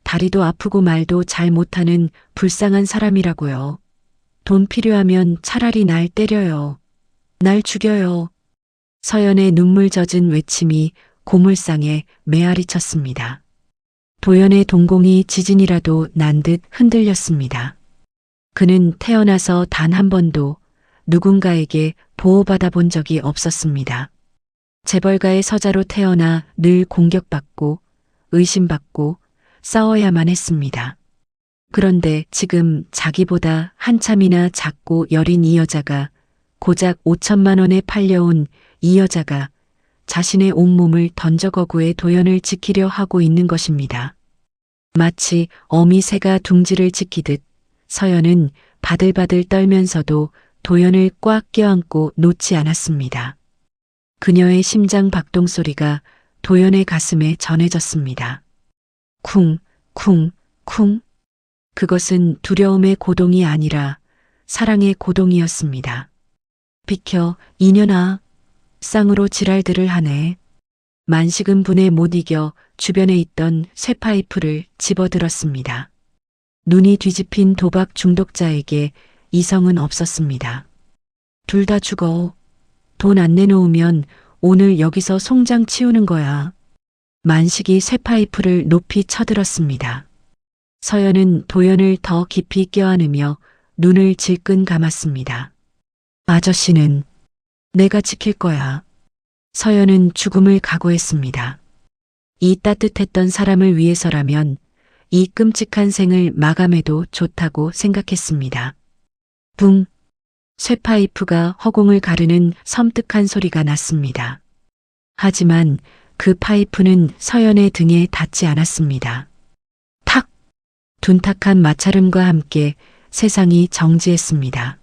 다리도 아프고 말도 잘 못하는 불쌍한 사람이라고요. 돈 필요하면 차라리 날 때려요. 날 죽여요. 서연의 눈물 젖은 외침이 고물상에 메아리 쳤습니다. 도연의 동공이 지진이라도 난 듯 흔들렸습니다. 그는 태어나서 단 한 번도 누군가에게 보호받아 본 적이 없었습니다. 재벌가의 서자로 태어나 늘 공격받고 의심받고 싸워야만 했습니다. 그런데 지금 자기보다 한참이나 작고 여린 이 여자가 고작 5천만 원에 팔려온 이 여자가 자신의 온몸을 던져거구해 도연을 지키려 하고 있는 것입니다. 마치 어미 새가 둥지를 지키듯 서연은 바들바들 떨면서도 도연을 꽉 껴안고 놓지 않았습니다. 그녀의 심장 박동 소리가 도연의 가슴에 전해졌습니다. 쿵, 쿵, 쿵. 그것은 두려움의 고동이 아니라 사랑의 고동이었습니다. 비켜, 이년아. 쌍으로 지랄들을 하네. 만식은 분에 못 이겨 주변에 있던 쇠파이프를 집어들었습니다. 눈이 뒤집힌 도박 중독자에게 이성은 없었습니다. 둘 다 죽어. 돈 안 내놓으면 오늘 여기서 송장 치우는 거야. 만식이 쇠파이프를 높이 쳐들었습니다. 서연은 도연을 더 깊이 껴안으며 눈을 질끈 감았습니다. 아저씨는 내가 지킬 거야. 서연은 죽음을 각오했습니다. 이 따뜻했던 사람을 위해서라면 이 끔찍한 생을 마감해도 좋다고 생각했습니다. 붕! 쇠파이프가 허공을 가르는 섬뜩한 소리가 났습니다. 하지만 그 파이프는 서연의 등에 닿지 않았습니다. 탁! 둔탁한 마찰음과 함께 세상이 정지했습니다.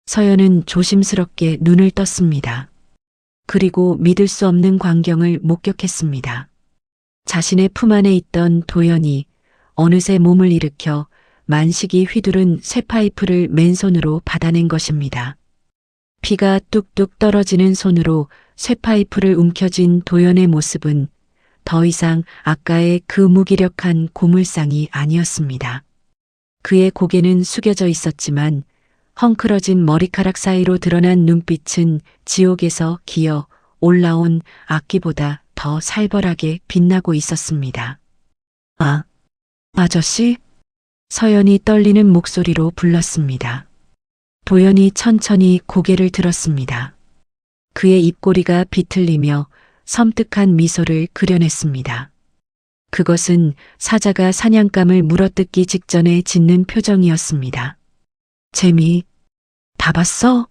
서연은 조심스럽게 눈을 떴습니다. 그리고 믿을 수 없는 광경을 목격했습니다. 자신의 품 안에 있던 도연이 어느새 몸을 일으켜 만식이 휘두른 쇠파이프를 맨손으로 받아낸 것입니다. 피가 뚝뚝 떨어지는 손으로 쇠파이프를 움켜쥔 도연의 모습은 더 이상 아까의 그 무기력한 고물상이 아니었습니다. 그의 고개는 숙여져 있었지만 헝클어진 머리카락 사이로 드러난 눈빛은 지옥에서 기어 올라온 악기보다 더 살벌하게 빛나고 있었습니다. 아, 아저씨? 서연이 떨리는 목소리로 불렀습니다. 도연이 천천히 고개를 들었습니다. 그의 입꼬리가 비틀리며 섬뜩한 미소를 그려냈습니다. 그것은 사자가 사냥감을 물어뜯기 직전에 짓는 표정이었습니다. 재미, 다 봤어?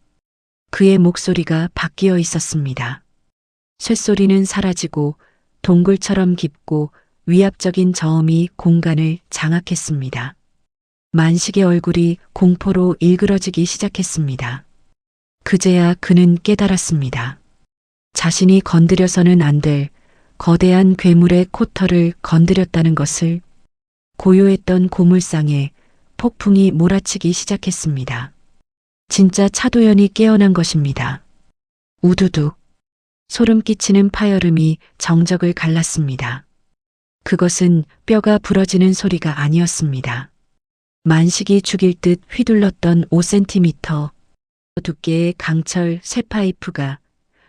그의 목소리가 바뀌어 있었습니다. 쇳소리는 사라지고 동굴처럼 깊고 위압적인 저음이 공간을 장악했습니다. 만식의 얼굴이 공포로 일그러지기 시작했습니다. 그제야 그는 깨달았습니다. 자신이 건드려서는 안 될 거대한 괴물의 코털을 건드렸다는 것을. 고요했던 고물상에 폭풍이 몰아치기 시작했습니다. 진짜 차도연이 깨어난 것입니다. 우두둑. 소름 끼치는 파열음이 정적을 갈랐습니다. 그것은 뼈가 부러지는 소리가 아니었습니다. 만식이 죽일 듯 휘둘렀던 5cm 두께의 강철 쇠파이프가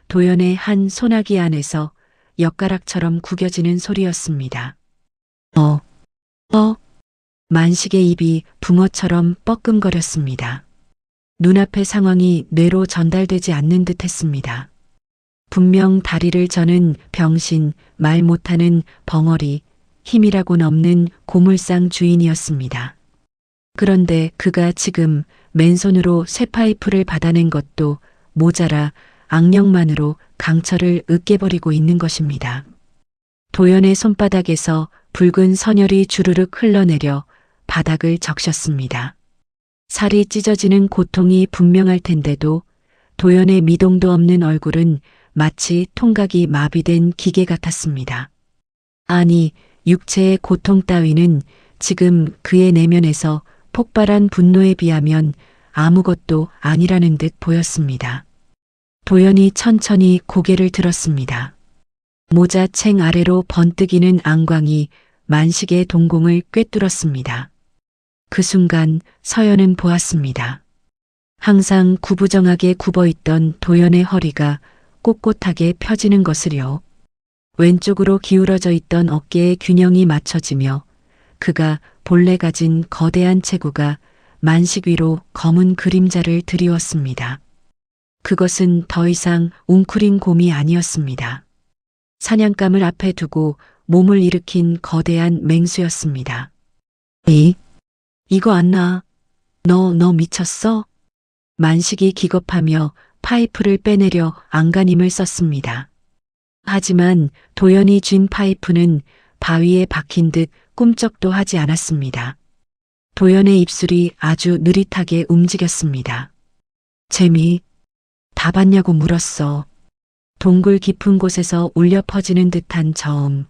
도연의 한 소나기 안에서 엿가락처럼 구겨지는 소리였습니다. 만식의 입이 붕어처럼 뻐끔거렸습니다. 눈앞의 상황이 뇌로 전달되지 않는 듯 했습니다. 분명 다리를 저는 병신, 말 못하는 벙어리, 힘이라고는 없는 고물상 주인이었습니다. 그런데 그가 지금 맨손으로 쇠파이프를 받아낸 것도 모자라 악력만으로 강철을 으깨버리고 있는 것입니다. 도연의 손바닥에서 붉은 선혈이 주르륵 흘러내려 바닥을 적셨습니다. 살이 찢어지는 고통이 분명할 텐데도 도연의 미동도 없는 얼굴은 마치 통각이 마비된 기계 같았습니다. 아니, 육체의 고통 따위는 지금 그의 내면에서 폭발한 분노에 비하면 아무것도 아니라는 듯 보였습니다. 도연이 천천히 고개를 들었습니다. 모자챙 아래로 번뜩이는 안광이 만식의 동공을 꿰뚫었습니다. 그 순간 서연은 보았습니다. 항상 구부정하게 굽어있던 도연의 허리가 꼿꼿하게 펴지는 것을요. 왼쪽으로 기울어져 있던 어깨의 균형이 맞춰지며 그가 본래 가진 거대한 체구가 만식 위로 검은 그림자를 드리웠습니다. 그것은 더 이상 웅크린 곰이 아니었습니다. 사냥감을 앞에 두고 몸을 일으킨 거대한 맹수였습니다. 이거 안 나. 너 미쳤어? 만식이 기겁하며 파이프를 빼내려 안간힘을 썼습니다. 하지만 도연이 쥔 파이프는 바위에 박힌 듯 꿈쩍도 하지 않았습니다. 도연의 입술이 아주 느릿하게 움직였습니다. 재미, 다 봤냐고 물었어. 동굴 깊은 곳에서 울려 퍼지는 듯한 저음.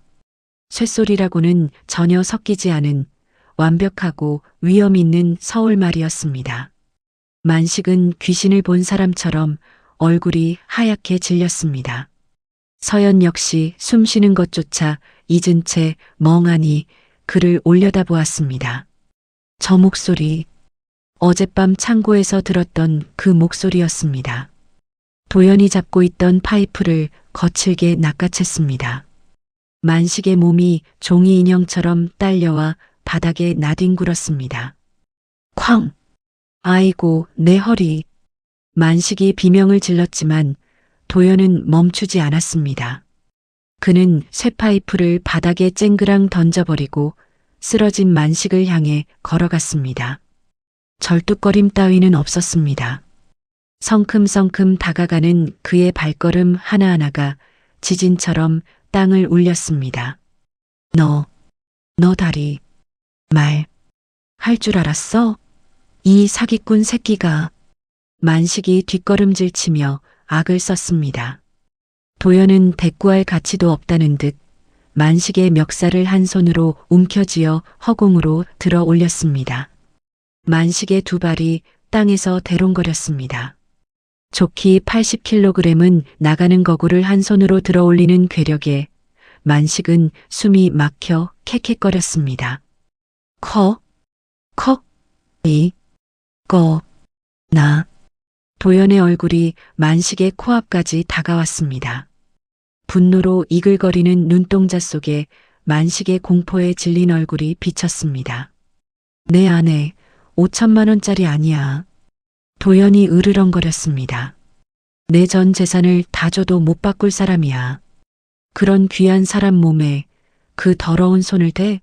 쇳소리라고는 전혀 섞이지 않은 완벽하고 위험 있는 서울말이었습니다. 만식은 귀신을 본 사람처럼 얼굴이 하얗게 질렸습니다. 서연 역시 숨 쉬는 것조차 잊은 채 멍하니 그를 올려다보았습니다. 저 목소리, 어젯밤 창고에서 들었던 그 목소리였습니다. 도연이 잡고 있던 파이프를 거칠게 낚아챘습니다. 만식의 몸이 종이 인형처럼 딸려와 바닥에 나뒹굴었습니다. 쾅! 아이고, 내 허리. 만식이 비명을 질렀지만 도연은 멈추지 않았습니다. 그는 쇠파이프를 바닥에 쨍그랑 던져버리고 쓰러진 만식을 향해 걸어갔습니다. 절뚝거림 따위는 없었습니다. 성큼성큼 다가가는 그의 발걸음 하나하나가 지진처럼 땅을 울렸습니다. 너 다리, 말, 할 줄 알았어? 이 사기꾼 새끼가. 만식이 뒷걸음질 치며 악을 썼습니다. 도연은 대꾸할 가치도 없다는 듯 만식의 멱살을 한 손으로 움켜쥐어 허공으로 들어 올렸습니다. 만식의 두 발이 땅에서 대롱거렸습니다. 좋기 80kg은 나가는 거구를 한 손으로 들어 올리는 괴력에 만식은 숨이 막혀 캑캑거렸습니다. 나. 도연의 얼굴이 만식의 코앞까지 다가왔습니다. 분노로 이글거리는 눈동자 속에 만식의 공포에 질린 얼굴이 비쳤습니다. 내 아내 5천만 원짜리 아니야. 도연이 으르렁거렸습니다. 내 전 재산을 다 줘도 못 바꿀 사람이야. 그런 귀한 사람 몸에 그 더러운 손을 대?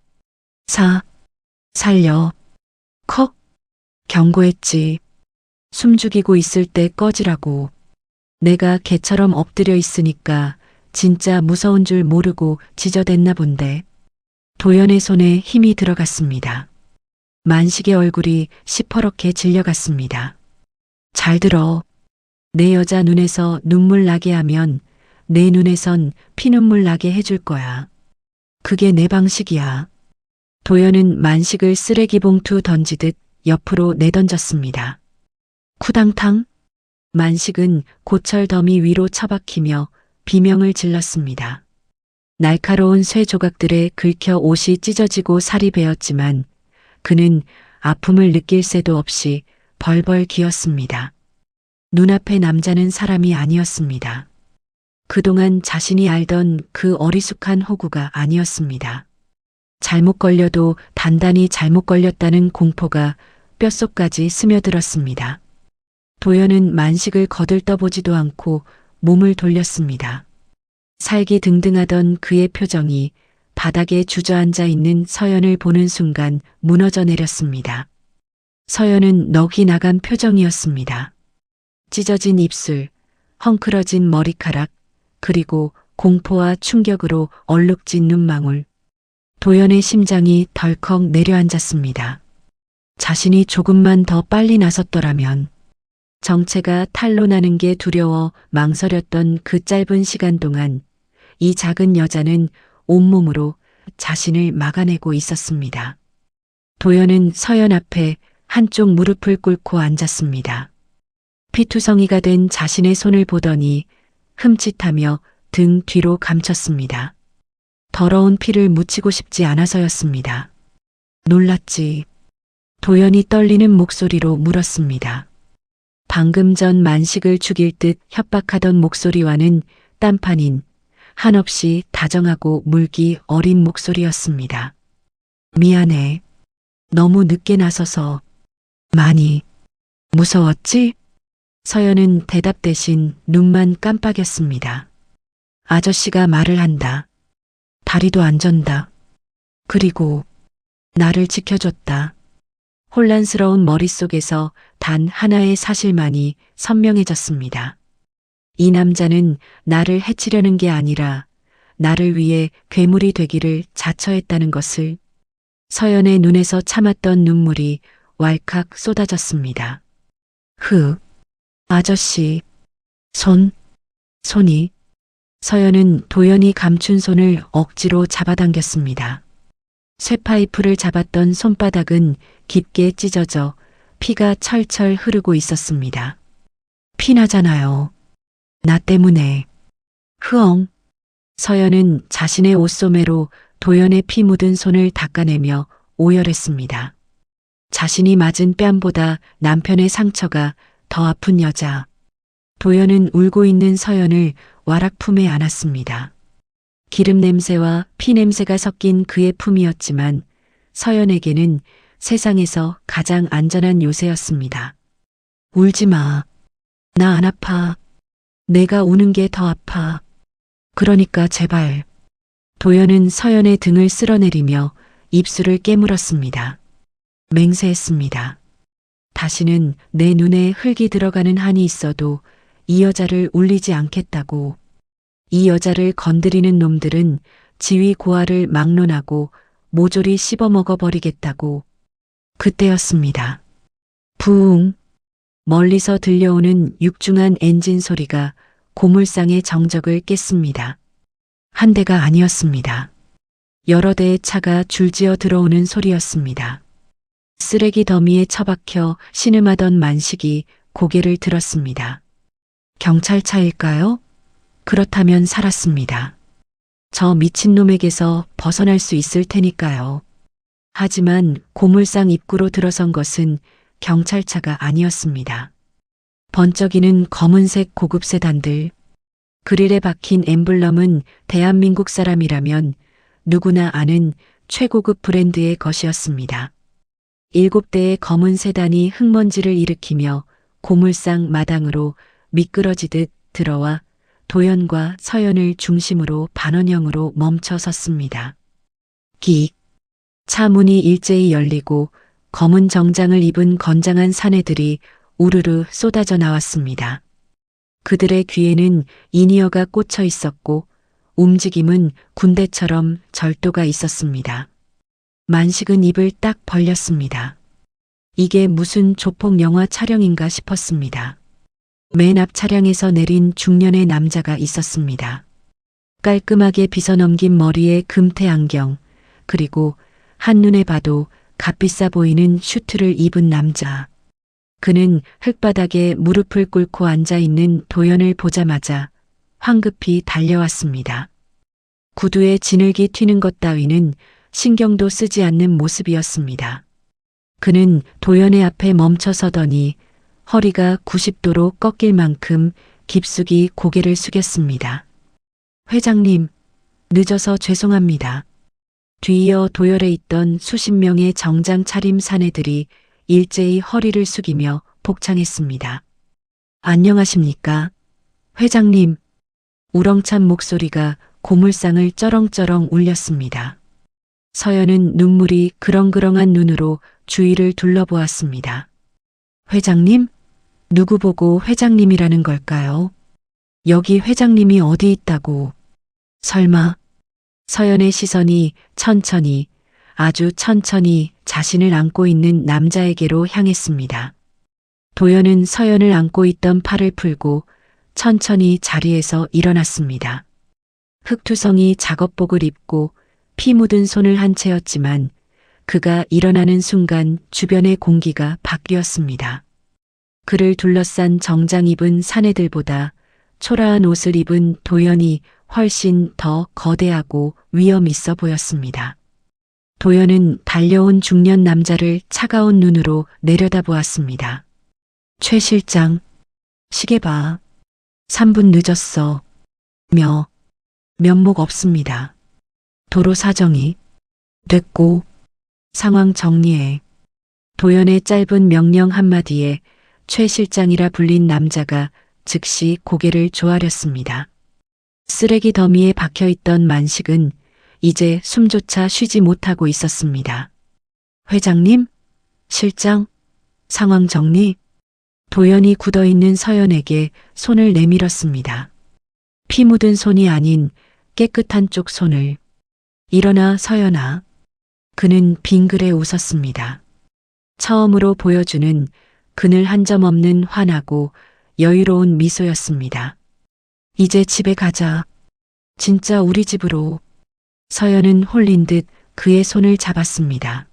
살려. 경고했지. 숨죽이고 있을 때 꺼지라고. 내가 개처럼 엎드려 있으니까 진짜 무서운 줄 모르고 지저댔나 본데. 도연의 손에 힘이 들어갔습니다. 만식의 얼굴이 시퍼렇게 질려갔습니다. 잘 들어. 내 여자 눈에서 눈물 나게 하면 내 눈에선 피눈물 나게 해줄 거야. 그게 내 방식이야. 도연은 만식을 쓰레기 봉투 던지듯 옆으로 내던졌습니다. 쿠당탕. 만식은 고철 더미 위로 처박히며 비명을 질렀습니다. 날카로운 쇠 조각들에 긁혀 옷이 찢어지고 살이 베었지만 그는 아픔을 느낄 새도 없이 벌벌 기었습니다. 눈앞의 남자는 사람이 아니었습니다. 그동안 자신이 알던 그 어리숙한 호구가 아니었습니다. 잘못 걸려도 단단히 잘못 걸렸다는 공포가 뼛속까지 스며들었습니다. 도연은 만식을 거들떠보지도 않고 몸을 돌렸습니다. 살기 등등하던 그의 표정이 바닥에 주저앉아 있는 서연을 보는 순간 무너져 내렸습니다. 서연은 넋이 나간 표정이었습니다. 찢어진 입술, 헝클어진 머리카락, 그리고 공포와 충격으로 얼룩진 눈망울. 도연의 심장이 덜컥 내려앉았습니다. 자신이 조금만 더 빨리 나섰더라면, 정체가 탄로나는 게 두려워 망설였던 그 짧은 시간 동안 이 작은 여자는 온몸으로 자신을 막아내고 있었습니다. 도연은 서연 앞에 한쪽 무릎을 꿇고 앉았습니다. 피투성이가 된 자신의 손을 보더니 흠칫하며 등 뒤로 감췄습니다. 더러운 피를 묻히고 싶지 않아서였습니다. 놀랐지. 도연이 떨리는 목소리로 물었습니다. 방금 전 만식을 죽일 듯 협박하던 목소리와는 딴판인 한없이 다정하고 물기 어린 목소리였습니다. 미안해. 너무 늦게 나서서 많이 무서웠지? 서연은 대답 대신 눈만 깜빡였습니다. 아저씨가 말을 한다. 다리도 안 전다. 그리고 나를 지켜줬다. 혼란스러운 머릿속에서 단 하나의 사실만이 선명해졌습니다. 이 남자는 나를 해치려는 게 아니라 나를 위해 괴물이 되기를 자처했다는 것을. 서연의 눈에서 참았던 눈물이 왈칵 쏟아졌습니다. 아저씨, 손이. 서연은 도연이 감춘 손을 억지로 잡아당겼습니다. 쇠파이프를 잡았던 손바닥은 깊게 찢어져 피가 철철 흐르고 있었습니다. 피나잖아요. 나 때문에. 흐엉. 서연은 자신의 옷소매로 도연의 피 묻은 손을 닦아내며 오열했습니다. 자신이 맞은 뺨보다 남편의 상처가 더 아픈 여자. 도연은 울고 있는 서연을 와락 품에 안았습니다. 기름 냄새와 피 냄새가 섞인 그의 품이었지만 서연에게는 세상에서 가장 안전한 요새였습니다. 울지 마. 나 안 아파. 내가 우는 게 더 아파. 그러니까 제발. 도연은 서연의 등을 쓸어내리며 입술을 깨물었습니다. 맹세했습니다. 다시는 내 눈에 흙이 들어가는 한이 있어도 이 여자를 울리지 않겠다고. 이 여자를 건드리는 놈들은 지위 고하를 막론하고 모조리 씹어먹어 버리겠다고. 그때였습니다. 부웅. 멀리서 들려오는 육중한 엔진 소리가 고물상의 정적을 깼습니다. 한 대가 아니었습니다. 여러 대의 차가 줄지어 들어오는 소리였습니다. 쓰레기 더미에 처박혀 신음하던 만식이 고개를 들었습니다. 경찰차일까요? 그렇다면 살았습니다. 저 미친놈에게서 벗어날 수 있을 테니까요. 하지만 고물상 입구로 들어선 것은 경찰차가 아니었습니다. 번쩍이는 검은색 고급 세단들. 그릴에 박힌 엠블럼은 대한민국 사람이라면 누구나 아는 최고급 브랜드의 것이었습니다. 7대의 검은 세단이 흙먼지를 일으키며 고물상 마당으로 미끄러지듯 들어와 도연과 서연을 중심으로 반원형으로 멈춰 섰습니다. 끽. 차 문이 일제히 열리고 검은 정장을 입은 건장한 사내들이 우르르 쏟아져 나왔습니다. 그들의 귀에는 이니어가 꽂혀 있었고 움직임은 군대처럼 절도가 있었습니다. 만식은 입을 딱 벌렸습니다. 이게 무슨 조폭 영화 촬영인가 싶었습니다. 맨 앞 차량에서 내린 중년의 남자가 있었습니다. 깔끔하게 빗어넘긴 머리에 금태 안경, 그리고 한눈에 봐도 값비싸 보이는 슈트를 입은 남자. 그는 흙바닥에 무릎을 꿇고 앉아있는 도연을 보자마자 황급히 달려왔습니다. 구두에 진흙이 튀는 것 따위는 신경도 쓰지 않는 모습이었습니다. 그는 도연의 앞에 멈춰 서더니 허리가 90도로 꺾일 만큼 깊숙이 고개를 숙였습니다. 회장님, 늦어서 죄송합니다. 뒤이어 도열에 있던 수십 명의 정장 차림 사내들이 일제히 허리를 숙이며 복창했습니다. 안녕하십니까? 회장님. 우렁찬 목소리가 고물상을 쩌렁쩌렁 울렸습니다. 서연은 눈물이 그렁그렁한 눈으로 주위를 둘러보았습니다. 회장님? 누구 보고 회장님이라는 걸까요? 여기 회장님이 어디 있다고? 설마? 서연의 시선이 천천히, 아주 천천히 자신을 안고 있는 남자에게로 향했습니다. 도연은 서연을 안고 있던 팔을 풀고 천천히 자리에서 일어났습니다. 흑투성이 작업복을 입고 피 묻은 손을 한 채였지만 그가 일어나는 순간 주변의 공기가 바뀌었습니다. 그를 둘러싼 정장 입은 사내들보다 초라한 옷을 입은 도연이 훨씬 더 거대하고 위험 있어 보였습니다. 도연은 달려온 중년 남자를 차가운 눈으로 내려다보았습니다. 최 실장, 시계 봐. 3분 늦었어. 면목 없습니다. 도로 사정이 됐고 상황 정리해. 도연의 짧은 명령 한마디에 최 실장이라 불린 남자가 즉시 고개를 조아렸습니다. 쓰레기 더미에 박혀있던 만식은 이제 숨조차 쉬지 못하고 있었습니다. 회장님? 실장? 상황 정리? 도연이 굳어있는 서연에게 손을 내밀었습니다. 피 묻은 손이 아닌 깨끗한 쪽 손을. 일어나 서연아. 그는 빙그레 웃었습니다. 처음으로 보여주는 그늘 한 점 없는 환하고 여유로운 미소였습니다. 이제 집에 가자. 진짜 우리 집으로. 서연은 홀린 듯 그의 손을 잡았습니다.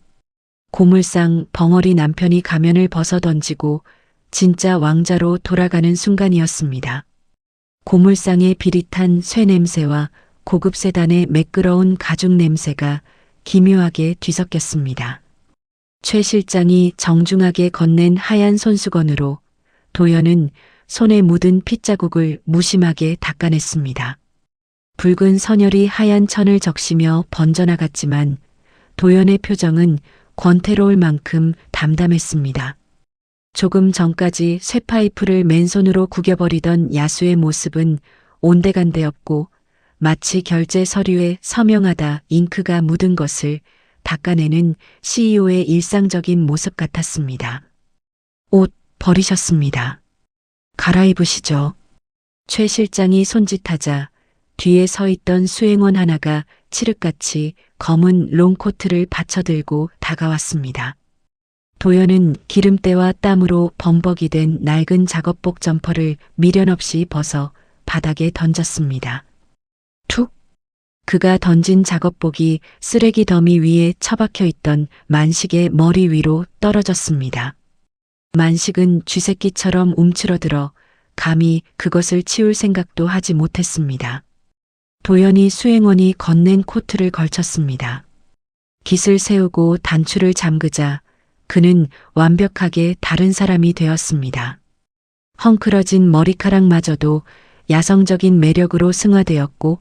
고물상 벙어리 남편이 가면을 벗어던지고 진짜 왕자로 돌아가는 순간이었습니다. 고물상의 비릿한 쇠 냄새와 고급 세단의 매끄러운 가죽 냄새가 기묘하게 뒤섞였습니다. 최 실장이 정중하게 건넨 하얀 손수건으로 도연은 손에 묻은 핏자국을 무심하게 닦아냈습니다. 붉은 선혈이 하얀 천을 적시며 번져나갔지만 도연의 표정은 권태로울 만큼 담담했습니다. 조금 전까지 쇠파이프를 맨손으로 구겨버리던 야수의 모습은 온데간데 없고 마치 결제 서류에 서명하다 잉크가 묻은 것을 닦아내는 CEO의 일상적인 모습 같았습니다. 옷 버리셨습니다. 갈아입으시죠. 최 실장이 손짓하자 뒤에 서 있던 수행원 하나가 칠흑같이 검은 롱코트를 받쳐들고 다가왔습니다. 도연은 기름때와 땀으로 범벅이 된 낡은 작업복 점퍼를 미련 없이 벗어 바닥에 던졌습니다. 툭! 그가 던진 작업복이 쓰레기 더미 위에 처박혀 있던 만식의 머리 위로 떨어졌습니다. 만식은 쥐새끼처럼 움츠러들어 감히 그것을 치울 생각도 하지 못했습니다. 도연이 수행원이 건넨 코트를 걸쳤습니다. 깃을 세우고 단추를 잠그자 그는 완벽하게 다른 사람이 되었습니다. 헝클어진 머리카락마저도 야성적인 매력으로 승화되었고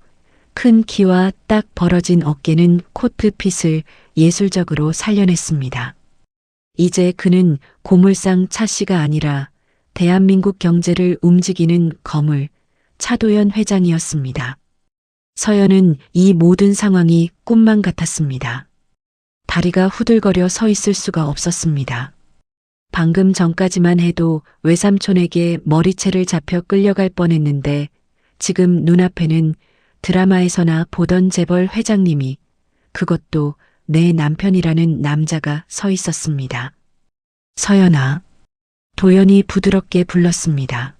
큰 키와 딱 벌어진 어깨는 코트핏을 예술적으로 살려냈습니다. 이제 그는 고물상 차씨가 아니라 대한민국 경제를 움직이는 거물 차도연 회장이었습니다. 서연은 이 모든 상황이 꿈만 같았습니다. 다리가 후들거려 서 있을 수가 없었습니다. 방금 전까지만 해도 외삼촌에게 머리채를 잡혀 끌려갈 뻔했는데 지금 눈앞에는 드라마에서나 보던 재벌 회장님이, 그것도 내 남편이라는 남자가 서 있었습니다. 서연아. 도연이 부드럽게 불렀습니다.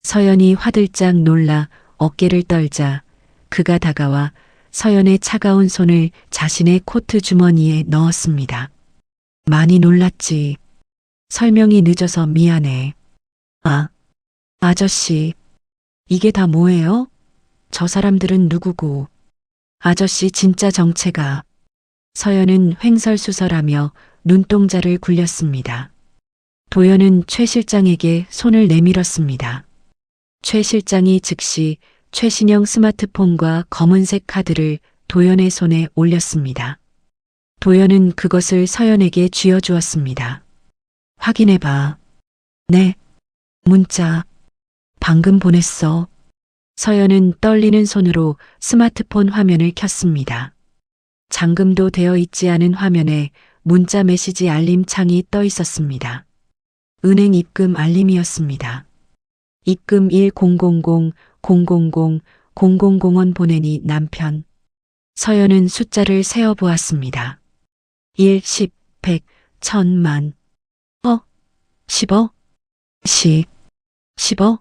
서연이 화들짝 놀라 어깨를 떨자 그가 다가와 서연의 차가운 손을 자신의 코트 주머니에 넣었습니다. 많이 놀랐지. 설명이 늦어서 미안해. 아저씨. 이게 다 뭐예요? 저 사람들은 누구고? 아저씨 진짜 정체가. 서연은 횡설수설하며 눈동자를 굴렸습니다. 도연은 최 실장에게 손을 내밀었습니다. 최 실장이 즉시 최신형 스마트폰과 검은색 카드를 도연의 손에 올렸습니다. 도연은 그것을 서연에게 쥐어주었습니다. 확인해봐. 네. 문자. 방금 보냈어. 서연은 떨리는 손으로 스마트폰 화면을 켰습니다. 잠금도 되어 있지 않은 화면에 문자 메시지 알림 창이 떠 있었습니다. 은행 입금 알림이었습니다. 입금 1000-000-000원 보내니 남편. 서연은 숫자를 세어 보았습니다. 1, 10, 100, 1000만. 10억? 10억?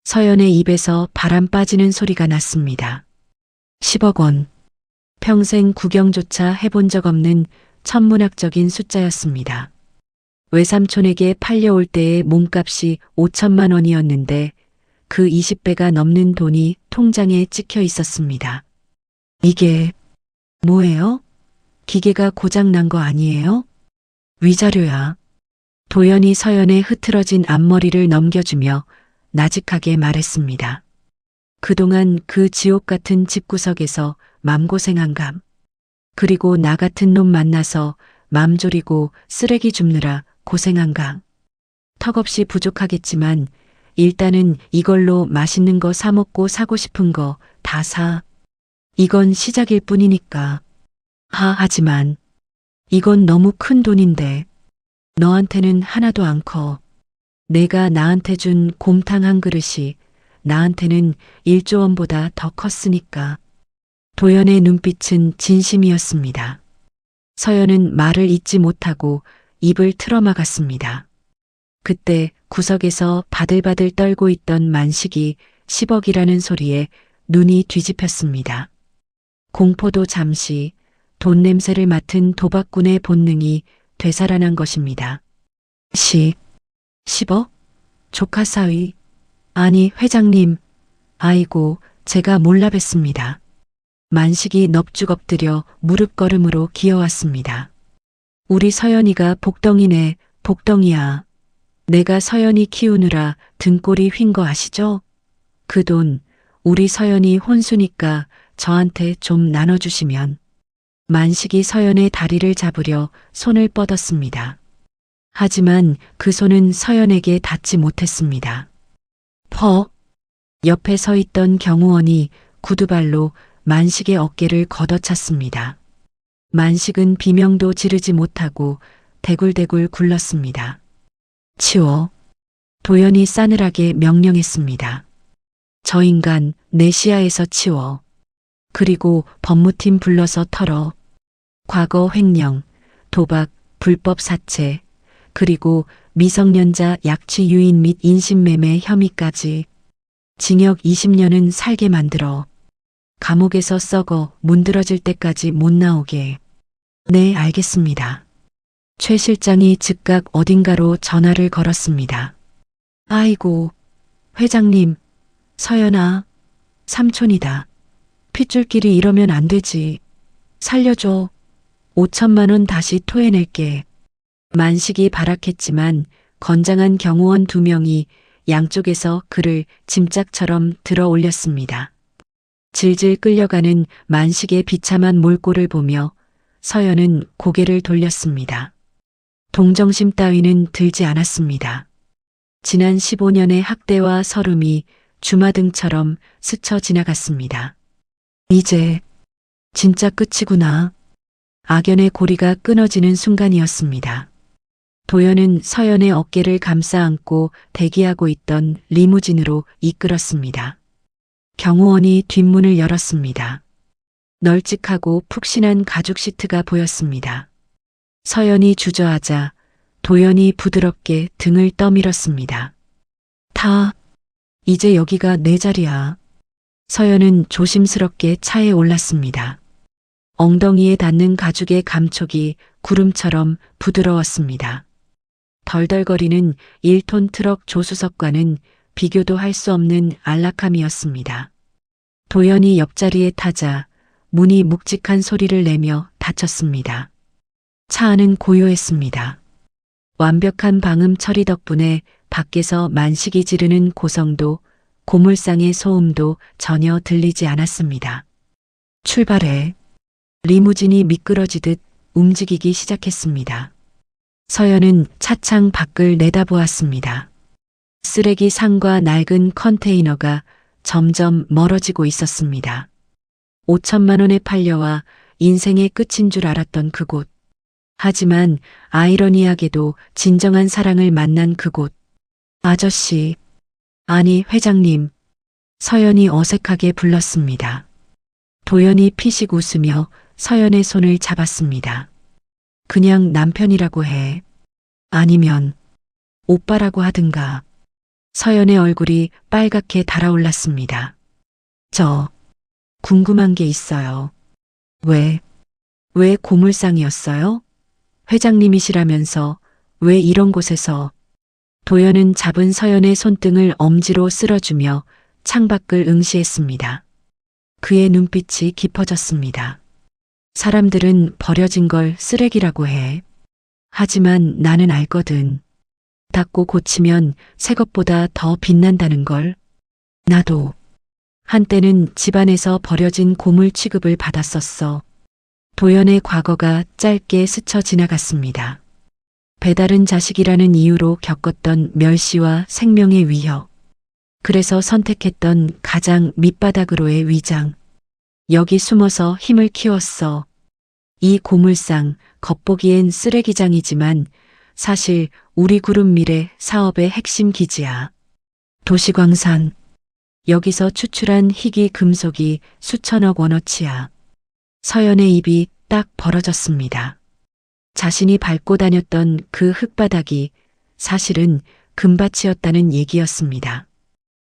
서연의 입에서 바람 빠지는 소리가 났습니다. 10억 원. 평생 구경조차 해본 적 없는 천문학적인 숫자였습니다. 외삼촌에게 팔려올 때의 몸값이 5천만 원이었는데 그 20배가 넘는 돈이 통장에 찍혀 있었습니다. 이게 뭐예요? 기계가 고장 난 거 아니에요? 위자료야. 도연이 서연의 흐트러진 앞머리를 넘겨주며 나직하게 말했습니다. 그동안 그 지옥 같은 집구석에서 맘고생한 감. 그리고 나 같은 놈 만나서 맘 졸이고 쓰레기 줍느라 고생한 감. 턱없이 부족하겠지만 일단은 이걸로 맛있는 거 사 먹고 사고 싶은 거 다 사. 이건 시작일 뿐이니까. 하지만 이건 너무 큰 돈인데 너한테는 하나도 안 커. 내가 나한테 준 곰탕 한 그릇이 나한테는 1조 원보다 더 컸으니까. 도연의 눈빛은 진심이었습니다. 서연은 말을 잇지 못하고 입을 틀어막았습니다. 그때 구석에서 바들바들 떨고 있던 만식이 10억이라는 소리에 눈이 뒤집혔습니다. 공포도 잠시, 돈 냄새를 맡은 도박꾼의 본능이 되살아난 것입니다. 10억? 조카 사위. 아니, 회장님. 아이고, 제가 몰라 뵀습니다. 만식이 넙죽 엎드려 무릎걸음으로 기어왔습니다. 우리 서연이가 복덩이네, 복덩이야. 내가 서연이 키우느라 등골이 휜 거 아시죠? 그 돈, 우리 서연이 혼수니까 저한테 좀 나눠주시면. 만식이 서연의 다리를 잡으려 손을 뻗었습니다. 하지만 그 손은 서연에게 닿지 못했습니다. 옆에 서 있던 경호원이 구두발로 만식의 어깨를 걷어찼습니다. 만식은 비명도 지르지 못하고 대굴대굴 굴렀습니다. 치워. 도연이 싸늘하게 명령했습니다. 저 인간 내 시야에서 치워. 그리고 법무팀 불러서 털어. 과거 횡령, 도박, 불법 사채, 그리고 미성년자 약취 유인 및 인신매매 혐의까지 징역 20년은 살게 만들어. 감옥에서 썩어 문드러질 때까지 못 나오게. 네, 알겠습니다. 최 실장이 즉각 어딘가로 전화를 걸었습니다. 아이고, 회장님, 서연아, 삼촌이다. 핏줄끼리 이러면 안 되지. 살려줘. 5천만 원 다시 토해낼게. 만식이 발악했지만 건장한 경호원 2명이 양쪽에서 그를 짐짝처럼 들어 올렸습니다. 질질 끌려가는 만식의 비참한 몰골을 보며 서연은 고개를 돌렸습니다. 동정심 따위는 들지 않았습니다. 지난 15년의 학대와 서름이 주마등처럼 스쳐 지나갔습니다. 이제 진짜 끝이구나. 악연의 고리가 끊어지는 순간이었습니다. 도연은 서연의 어깨를 감싸 안고 대기하고 있던 리무진으로 이끌었습니다. 경호원이 뒷문을 열었습니다. 널찍하고 푹신한 가죽 시트가 보였습니다. 서연이 주저하자 도연이 부드럽게 등을 떠밀었습니다. 이제 여기가 내 자리야. 서연은 조심스럽게 차에 올랐습니다. 엉덩이에 닿는 가죽의 감촉이 구름처럼 부드러웠습니다. 덜덜거리는 1톤 트럭 조수석과는 비교도 할 수 없는 안락함이었습니다. 도연이 옆자리에 타자 문이 묵직한 소리를 내며 닫혔습니다. 차 안은 고요했습니다. 완벽한 방음 처리 덕분에 밖에서 만식이 지르는 고성도 고물상의 소음도 전혀 들리지 않았습니다. 출발해. 리무진이 미끄러지듯 움직이기 시작했습니다. 서연은 차창 밖을 내다보았습니다. 쓰레기 상과 낡은 컨테이너가 점점 멀어지고 있었습니다. 5천만 원에 팔려와 인생의 끝인 줄 알았던 그곳. 하지만 아이러니하게도 진정한 사랑을 만난 그곳. 아저씨, 아니 회장님, 서연이 어색하게 불렀습니다. 도연이 피식 웃으며 서연의 손을 잡았습니다. 그냥 남편이라고 해. 아니면 오빠라고 하든가. 서연의 얼굴이 빨갛게 달아올랐습니다. 저 궁금한 게 있어요. 왜 고물상이었어요? 회장님이시라면서 왜 이런 곳에서? 도연은 잡은 서연의 손등을 엄지로 쓸어주며 창밖을 응시했습니다. 그의 눈빛이 깊어졌습니다. 사람들은 버려진 걸 쓰레기라고 해. 하지만 나는 알거든. 닦고 고치면 새 것보다 더 빛난다는 걸. 나도 한때는 집안에서 버려진 고물 취급을 받았었어. 도연의 과거가 짧게 스쳐 지나갔습니다. 배다른 자식이라는 이유로 겪었던 멸시와 생명의 위협. 그래서 선택했던 가장 밑바닥으로의 위장. 여기 숨어서 힘을 키웠어. 이 고물상 겉보기엔 쓰레기장이지만 사실 우리 그룹 미래 사업의 핵심 기지야. 도시광산. 여기서 추출한 희귀 금속이 수천억 원어치야. 서연의 입이 딱 벌어졌습니다. 자신이 밟고 다녔던 그 흙바닥이 사실은 금밭이었다는 얘기였습니다.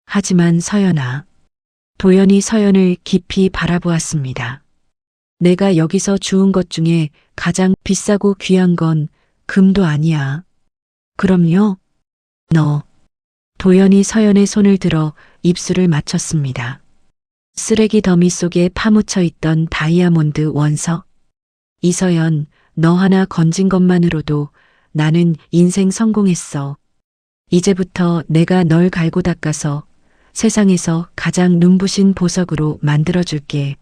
하지만 서연아. 도연이 서연을 깊이 바라보았습니다. 내가 여기서 주운 것 중에 가장 비싸고 귀한 건 금도 아니야. 그럼요. 너. 도연이 서연의 손을 들어 입술을 맞췄습니다. 쓰레기 더미 속에 파묻혀 있던 다이아몬드 원석. 이서연, 너 하나 건진 것만으로도 나는 인생 성공했어. 이제부터 내가 널 갈고 닦아서 세상에서 가장 눈부신 보석으로 만들어줄게.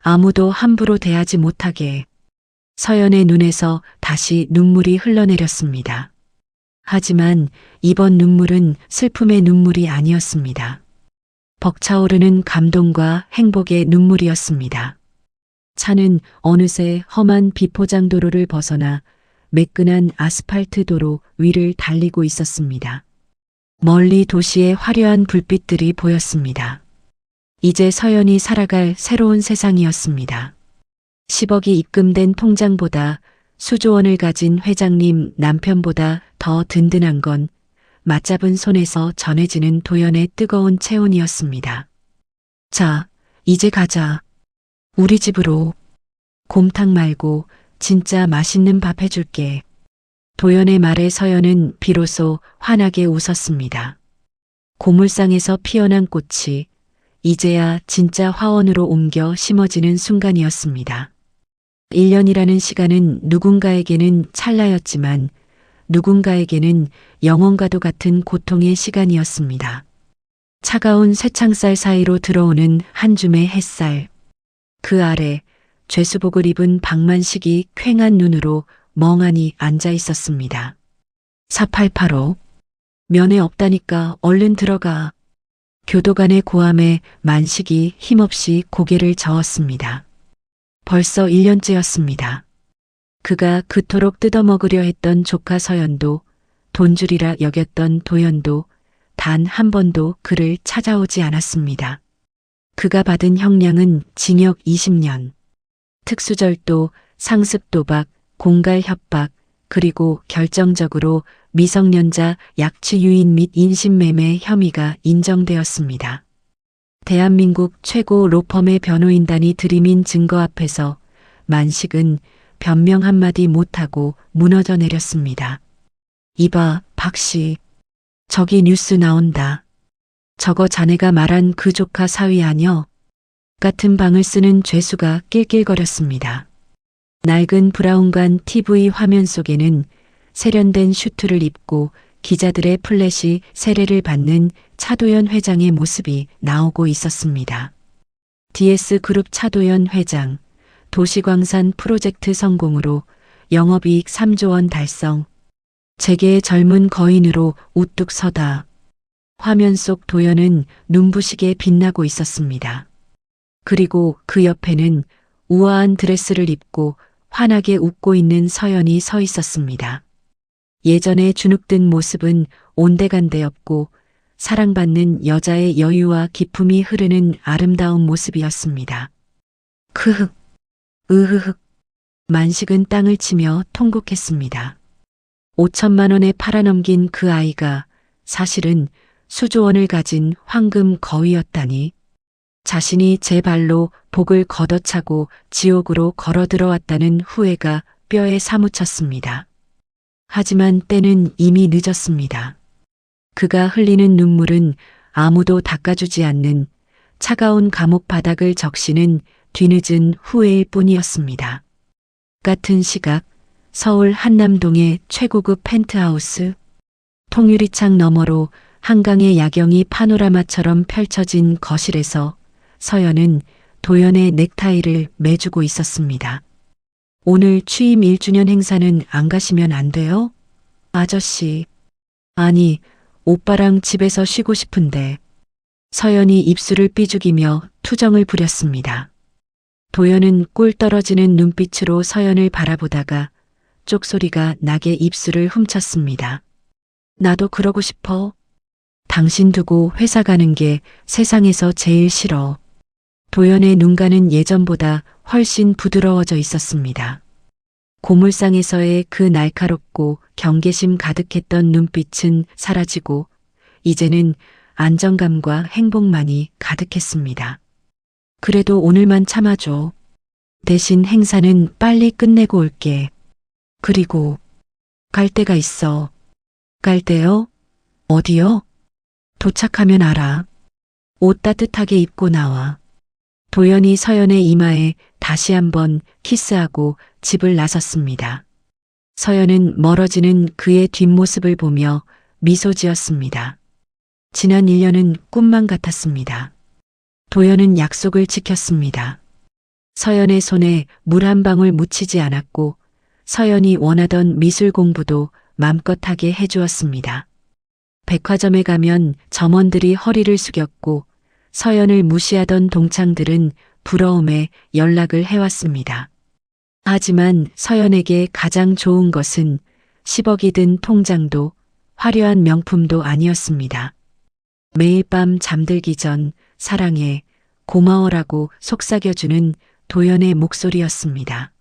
아무도 함부로 대하지 못하게. 서연의 눈에서 다시 눈물이 흘러내렸습니다. 하지만 이번 눈물은 슬픔의 눈물이 아니었습니다. 벅차오르는 감동과 행복의 눈물이었습니다. 차는 어느새 험한 비포장도로를 벗어나 매끈한 아스팔트 도로 위를 달리고 있었습니다. 멀리 도시의 화려한 불빛들이 보였습니다. 이제 서연이 살아갈 새로운 세상이었습니다. 10억이 입금된 통장보다 수조 원을 가진 회장님 남편보다 더 든든한 건 맞잡은 손에서 전해지는 도연의 뜨거운 체온이었습니다. 자, 이제 가자. 우리 집으로. 곰탕 말고 진짜 맛있는 밥 해줄게. 도연의 말에 서연은 비로소 환하게 웃었습니다. 고물상에서 피어난 꽃이 이제야 진짜 화원으로 옮겨 심어지는 순간이었습니다. 1년이라는 시간은 누군가에게는 찰나였지만 누군가에게는 영원과도 같은 고통의 시간이었습니다. 차가운 쇠창살 사이로 들어오는 한 줌의 햇살. 그 아래 죄수복을 입은 박만식이 퀭한 눈으로 멍하니 앉아 있었습니다. 4885. 면회 없다니까 얼른 들어가. 교도관의 고함에 만식이 힘없이 고개를 저었습니다. 벌써 1년째였습니다. 그가 그토록 뜯어먹으려 했던 조카 서연도 돈줄이라 여겼던 도연도 단 한 번도 그를 찾아오지 않았습니다. 그가 받은 형량은 징역 20년. 특수절도, 상습도박, 공갈 협박, 그리고 결정적으로 미성년자 약취 유인 및 인신매매 혐의가 인정되었습니다. 대한민국 최고 로펌의 변호인단이 들이민 증거 앞에서 만식은 변명 한마디 못하고 무너져 내렸습니다. 이봐, 박씨. 저기 뉴스 나온다. 저거 자네가 말한 그 조카 사위 아녀? 같은 방을 쓰는 죄수가 낄낄거렸습니다. 낡은 브라운관 TV 화면 속에는 세련된 슈트를 입고 기자들의 플래시 세례를 받는 차도연 회장의 모습이 나오고 있었습니다. DS그룹 차도연 회장, 도시광산 프로젝트 성공으로 영업이익 3조 원 달성. 재계의 젊은 거인으로 우뚝 서다. 화면 속 도연은 눈부시게 빛나고 있었습니다. 그리고 그 옆에는 우아한 드레스를 입고 환하게 웃고 있는 서연이 서 있었습니다. 예전에 주눅든 모습은 온데간데 없고 사랑받는 여자의 여유와 기품이 흐르는 아름다운 모습이었습니다. 크흑, 으흐흑. 만식은 땅을 치며 통곡했습니다. 5천만 원에 팔아넘긴 그 아이가 사실은 수조 원을 가진 황금 거위였다니. 자신이 제 발로 복을 걷어차고 지옥으로 걸어 들어왔다는 후회가 뼈에 사무쳤습니다. 하지만 때는 이미 늦었습니다. 그가 흘리는 눈물은 아무도 닦아주지 않는 차가운 감옥 바닥을 적시는 뒤늦은 후회일 뿐이었습니다. 같은 시각 서울 한남동의 최고급 펜트하우스, 통유리창 너머로 한강의 야경이 파노라마처럼 펼쳐진 거실에서 서연은 도연의 넥타이를 매주고 있었습니다. 오늘 취임 1주년 행사는 안 가시면 안 돼요? 아저씨. 아니, 오빠랑 집에서 쉬고 싶은데. 서연이 입술을 삐죽이며 투정을 부렸습니다. 도연은 꿀 떨어지는 눈빛으로 서연을 바라보다가 쪽소리가 나게 입술을 훔쳤습니다. 나도 그러고 싶어. 당신 두고 회사 가는 게 세상에서 제일 싫어. 도연의 눈가는 예전보다 훨씬 부드러워져 있었습니다. 고물상에서의 그 날카롭고 경계심 가득했던 눈빛은 사라지고 이제는 안정감과 행복만이 가득했습니다. 그래도 오늘만 참아줘. 대신 행사는 빨리 끝내고 올게. 그리고 갈 데가 있어. 갈 데요? 어디요? 도착하면 알아. 옷 따뜻하게 입고 나와. 도연이 서연의 이마에 다시 한번 키스하고 집을 나섰습니다. 서연은 멀어지는 그의 뒷모습을 보며 미소 지었습니다. 지난 1년은 꿈만 같았습니다. 도연은 약속을 지켰습니다. 서연의 손에 물 한 방울 묻히지 않았고 서연이 원하던 미술 공부도 맘껏 하게 해주었습니다. 백화점에 가면 점원들이 허리를 숙였고 서연을 무시하던 동창들은 부러움에 연락을 해왔습니다. 하지만 서연에게 가장 좋은 것은 10억이 든 통장도 화려한 명품도 아니었습니다. 매일 밤 잠들기 전 사랑해, 고마워라고 속삭여주는 도연의 목소리였습니다.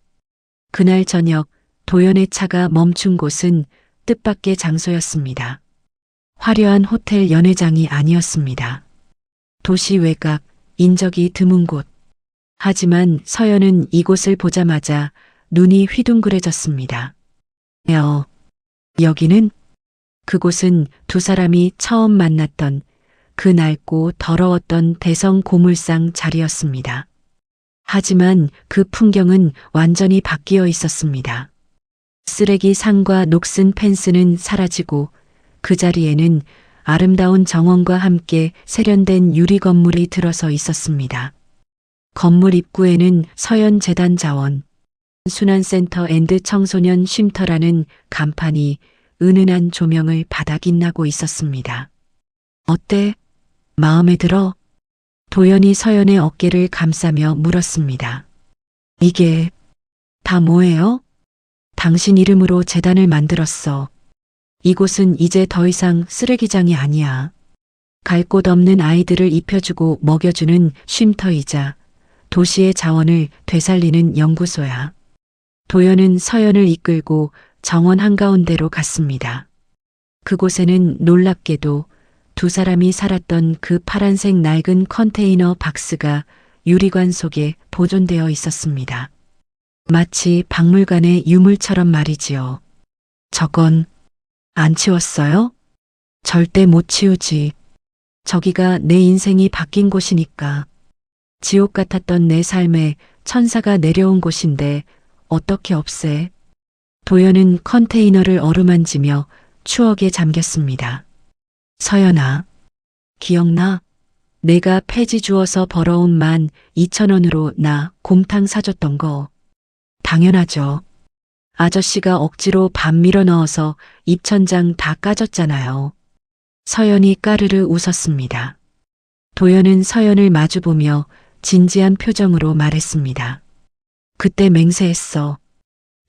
그날 저녁 도연의 차가 멈춘 곳은 뜻밖의 장소였습니다. 화려한 호텔 연회장이 아니었습니다. 도시 외곽, 인적이 드문 곳. 하지만 서연은 이곳을 보자마자 눈이 휘둥그레졌습니다. 여기는? 그곳은 두 사람이 처음 만났던 그 낡고 더러웠던 대성 고물상 자리였습니다. 하지만 그 풍경은 완전히 바뀌어 있었습니다. 쓰레기 상과 녹슨 펜스는 사라지고 그 자리에는 아름다운 정원과 함께 세련된 유리 건물이 들어서 있었습니다. 건물 입구에는 서연재단 자원, 순환센터 앤드 청소년 쉼터라는 간판이 은은한 조명을 바닥잇나고 있었습니다. 어때? 마음에 들어? 도연이 서연의 어깨를 감싸며 물었습니다. 이게 다 뭐예요? 당신 이름으로 재단을 만들었어. 이곳은 이제 더 이상 쓰레기장이 아니야. 갈 곳 없는 아이들을 입혀주고 먹여주는 쉼터이자 도시의 자원을 되살리는 연구소야. 도연은 서연을 이끌고 정원 한가운데로 갔습니다. 그곳에는 놀랍게도 두 사람이 살았던 그 파란색 낡은 컨테이너 박스가 유리관 속에 보존되어 있었습니다. 마치 박물관의 유물처럼 말이지요. 저건 안 치웠어요? 절대 못 치우지. 저기가 내 인생이 바뀐 곳이니까. 지옥 같았던 내 삶에 천사가 내려온 곳인데 어떻게 없애? 도연은 컨테이너를 어루만지며 추억에 잠겼습니다. 서연아, 기억나? 내가 폐지 주워서 벌어온 12,000원으로 나 곰탕 사줬던 거. 당연하죠. 아저씨가 억지로 밥 밀어 넣어서 입천장 다 까졌잖아요. 서연이 까르르 웃었습니다. 도연은 서연을 마주보며 진지한 표정으로 말했습니다. 그때 맹세했어.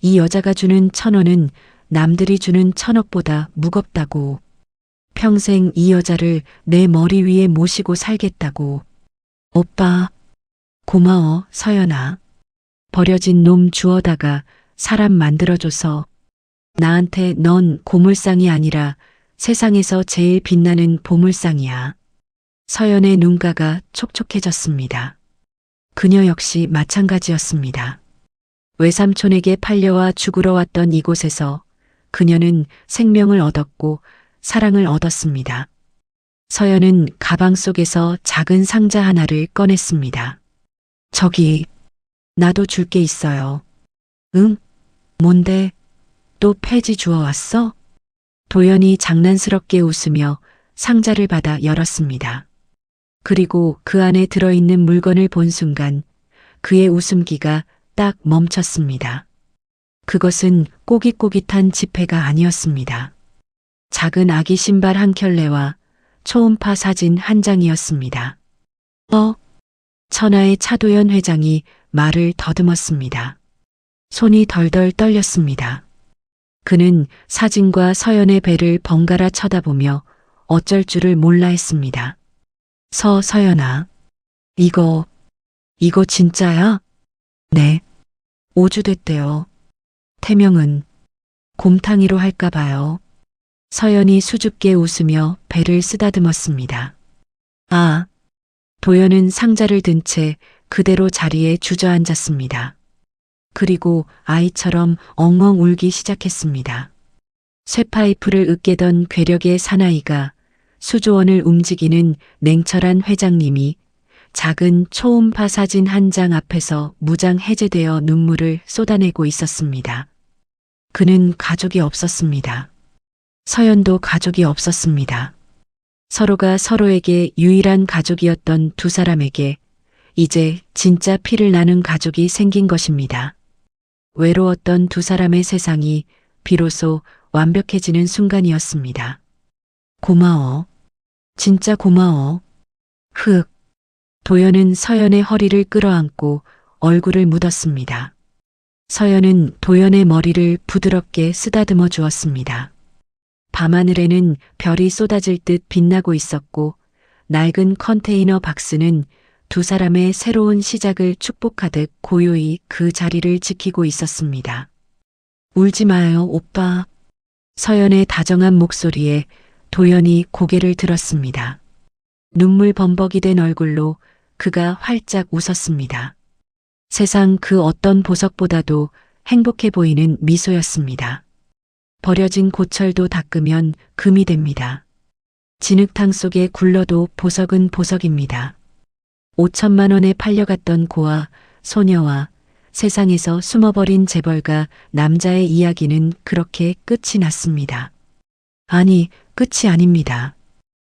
이 여자가 주는 1,000원은 남들이 주는 1,000억보다 무겁다고. 평생 이 여자를 내 머리 위에 모시고 살겠다고. 오빠, 고마워, 서연아. 버려진 놈 주워다가 사람 만들어줘서. 나한테 넌 고물상이 아니라 세상에서 제일 빛나는 보물상이야. 서연의 눈가가 촉촉해졌습니다. 그녀 역시 마찬가지였습니다. 외삼촌에게 팔려와 죽으러 왔던 이곳에서 그녀는 생명을 얻었고 사랑을 얻었습니다. 서연은 가방 속에서 작은 상자 하나를 꺼냈습니다. 저기, 나도 줄 게 있어요. 응? 뭔데? 또 폐지 주워왔어? 도연이 장난스럽게 웃으며 상자를 받아 열었습니다. 그리고 그 안에 들어있는 물건을 본 순간 그의 웃음기가 딱 멈췄습니다. 그것은 꼬깃꼬깃한 지폐가 아니었습니다. 작은 아기 신발 한 켤레와 초음파 사진 한 장이었습니다. 천하의 차도연 회장이 말을 더듬었습니다. 손이 덜덜 떨렸습니다. 그는 사진과 서연의 배를 번갈아 쳐다보며 어쩔 줄을 몰라 했습니다. 서연아, 이거 진짜야? 네. 5주 됐대요. 태명은 곰탕이로 할까 봐요. 서연이 수줍게 웃으며 배를 쓰다듬었습니다. 아, 도연은 상자를 든 채 그대로 자리에 주저앉았습니다. 그리고 아이처럼 엉엉 울기 시작했습니다. 쇠파이프를 으깨던 괴력의 사나이가 수조원을 움직이는 냉철한 회장님이 작은 초음파 사진 한 장 앞에서 무장 해제되어 눈물을 쏟아내고 있었습니다. 그는 가족이 없었습니다. 서연도 가족이 없었습니다. 서로가 서로에게 유일한 가족이었던 두 사람에게 이제 진짜 피를 나눈 가족이 생긴 것입니다. 외로웠던 두 사람의 세상이 비로소 완벽해지는 순간이었습니다. 고마워. 진짜 고마워. 흑. 도연은 서연의 허리를 끌어안고 얼굴을 묻었습니다. 서연은 도연의 머리를 부드럽게 쓰다듬어 주었습니다. 밤하늘에는 별이 쏟아질 듯 빛나고 있었고 낡은 컨테이너 박스는 두 사람의 새로운 시작을 축복하듯 고요히 그 자리를 지키고 있었습니다. 울지 마요, 오빠. 서연의 다정한 목소리에 도연이 고개를 들었습니다. 눈물 범벅이 된 얼굴로 그가 활짝 웃었습니다. 세상 그 어떤 보석보다도 행복해 보이는 미소였습니다. 버려진 고철도 닦으면 금이 됩니다. 진흙탕 속에 굴러도 보석은 보석입니다. 5천만 원에 팔려갔던 고아, 소녀와 세상에서 숨어버린 재벌가 남자의 이야기는 그렇게 끝이 났습니다. 아니, 끝이 아닙니다.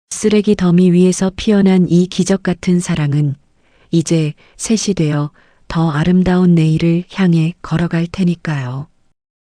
쓰레기 더미 위에서 피어난 이 기적 같은 사랑은 이제 셋이 되어 더 아름다운 내일을 향해 걸어갈 테니까요.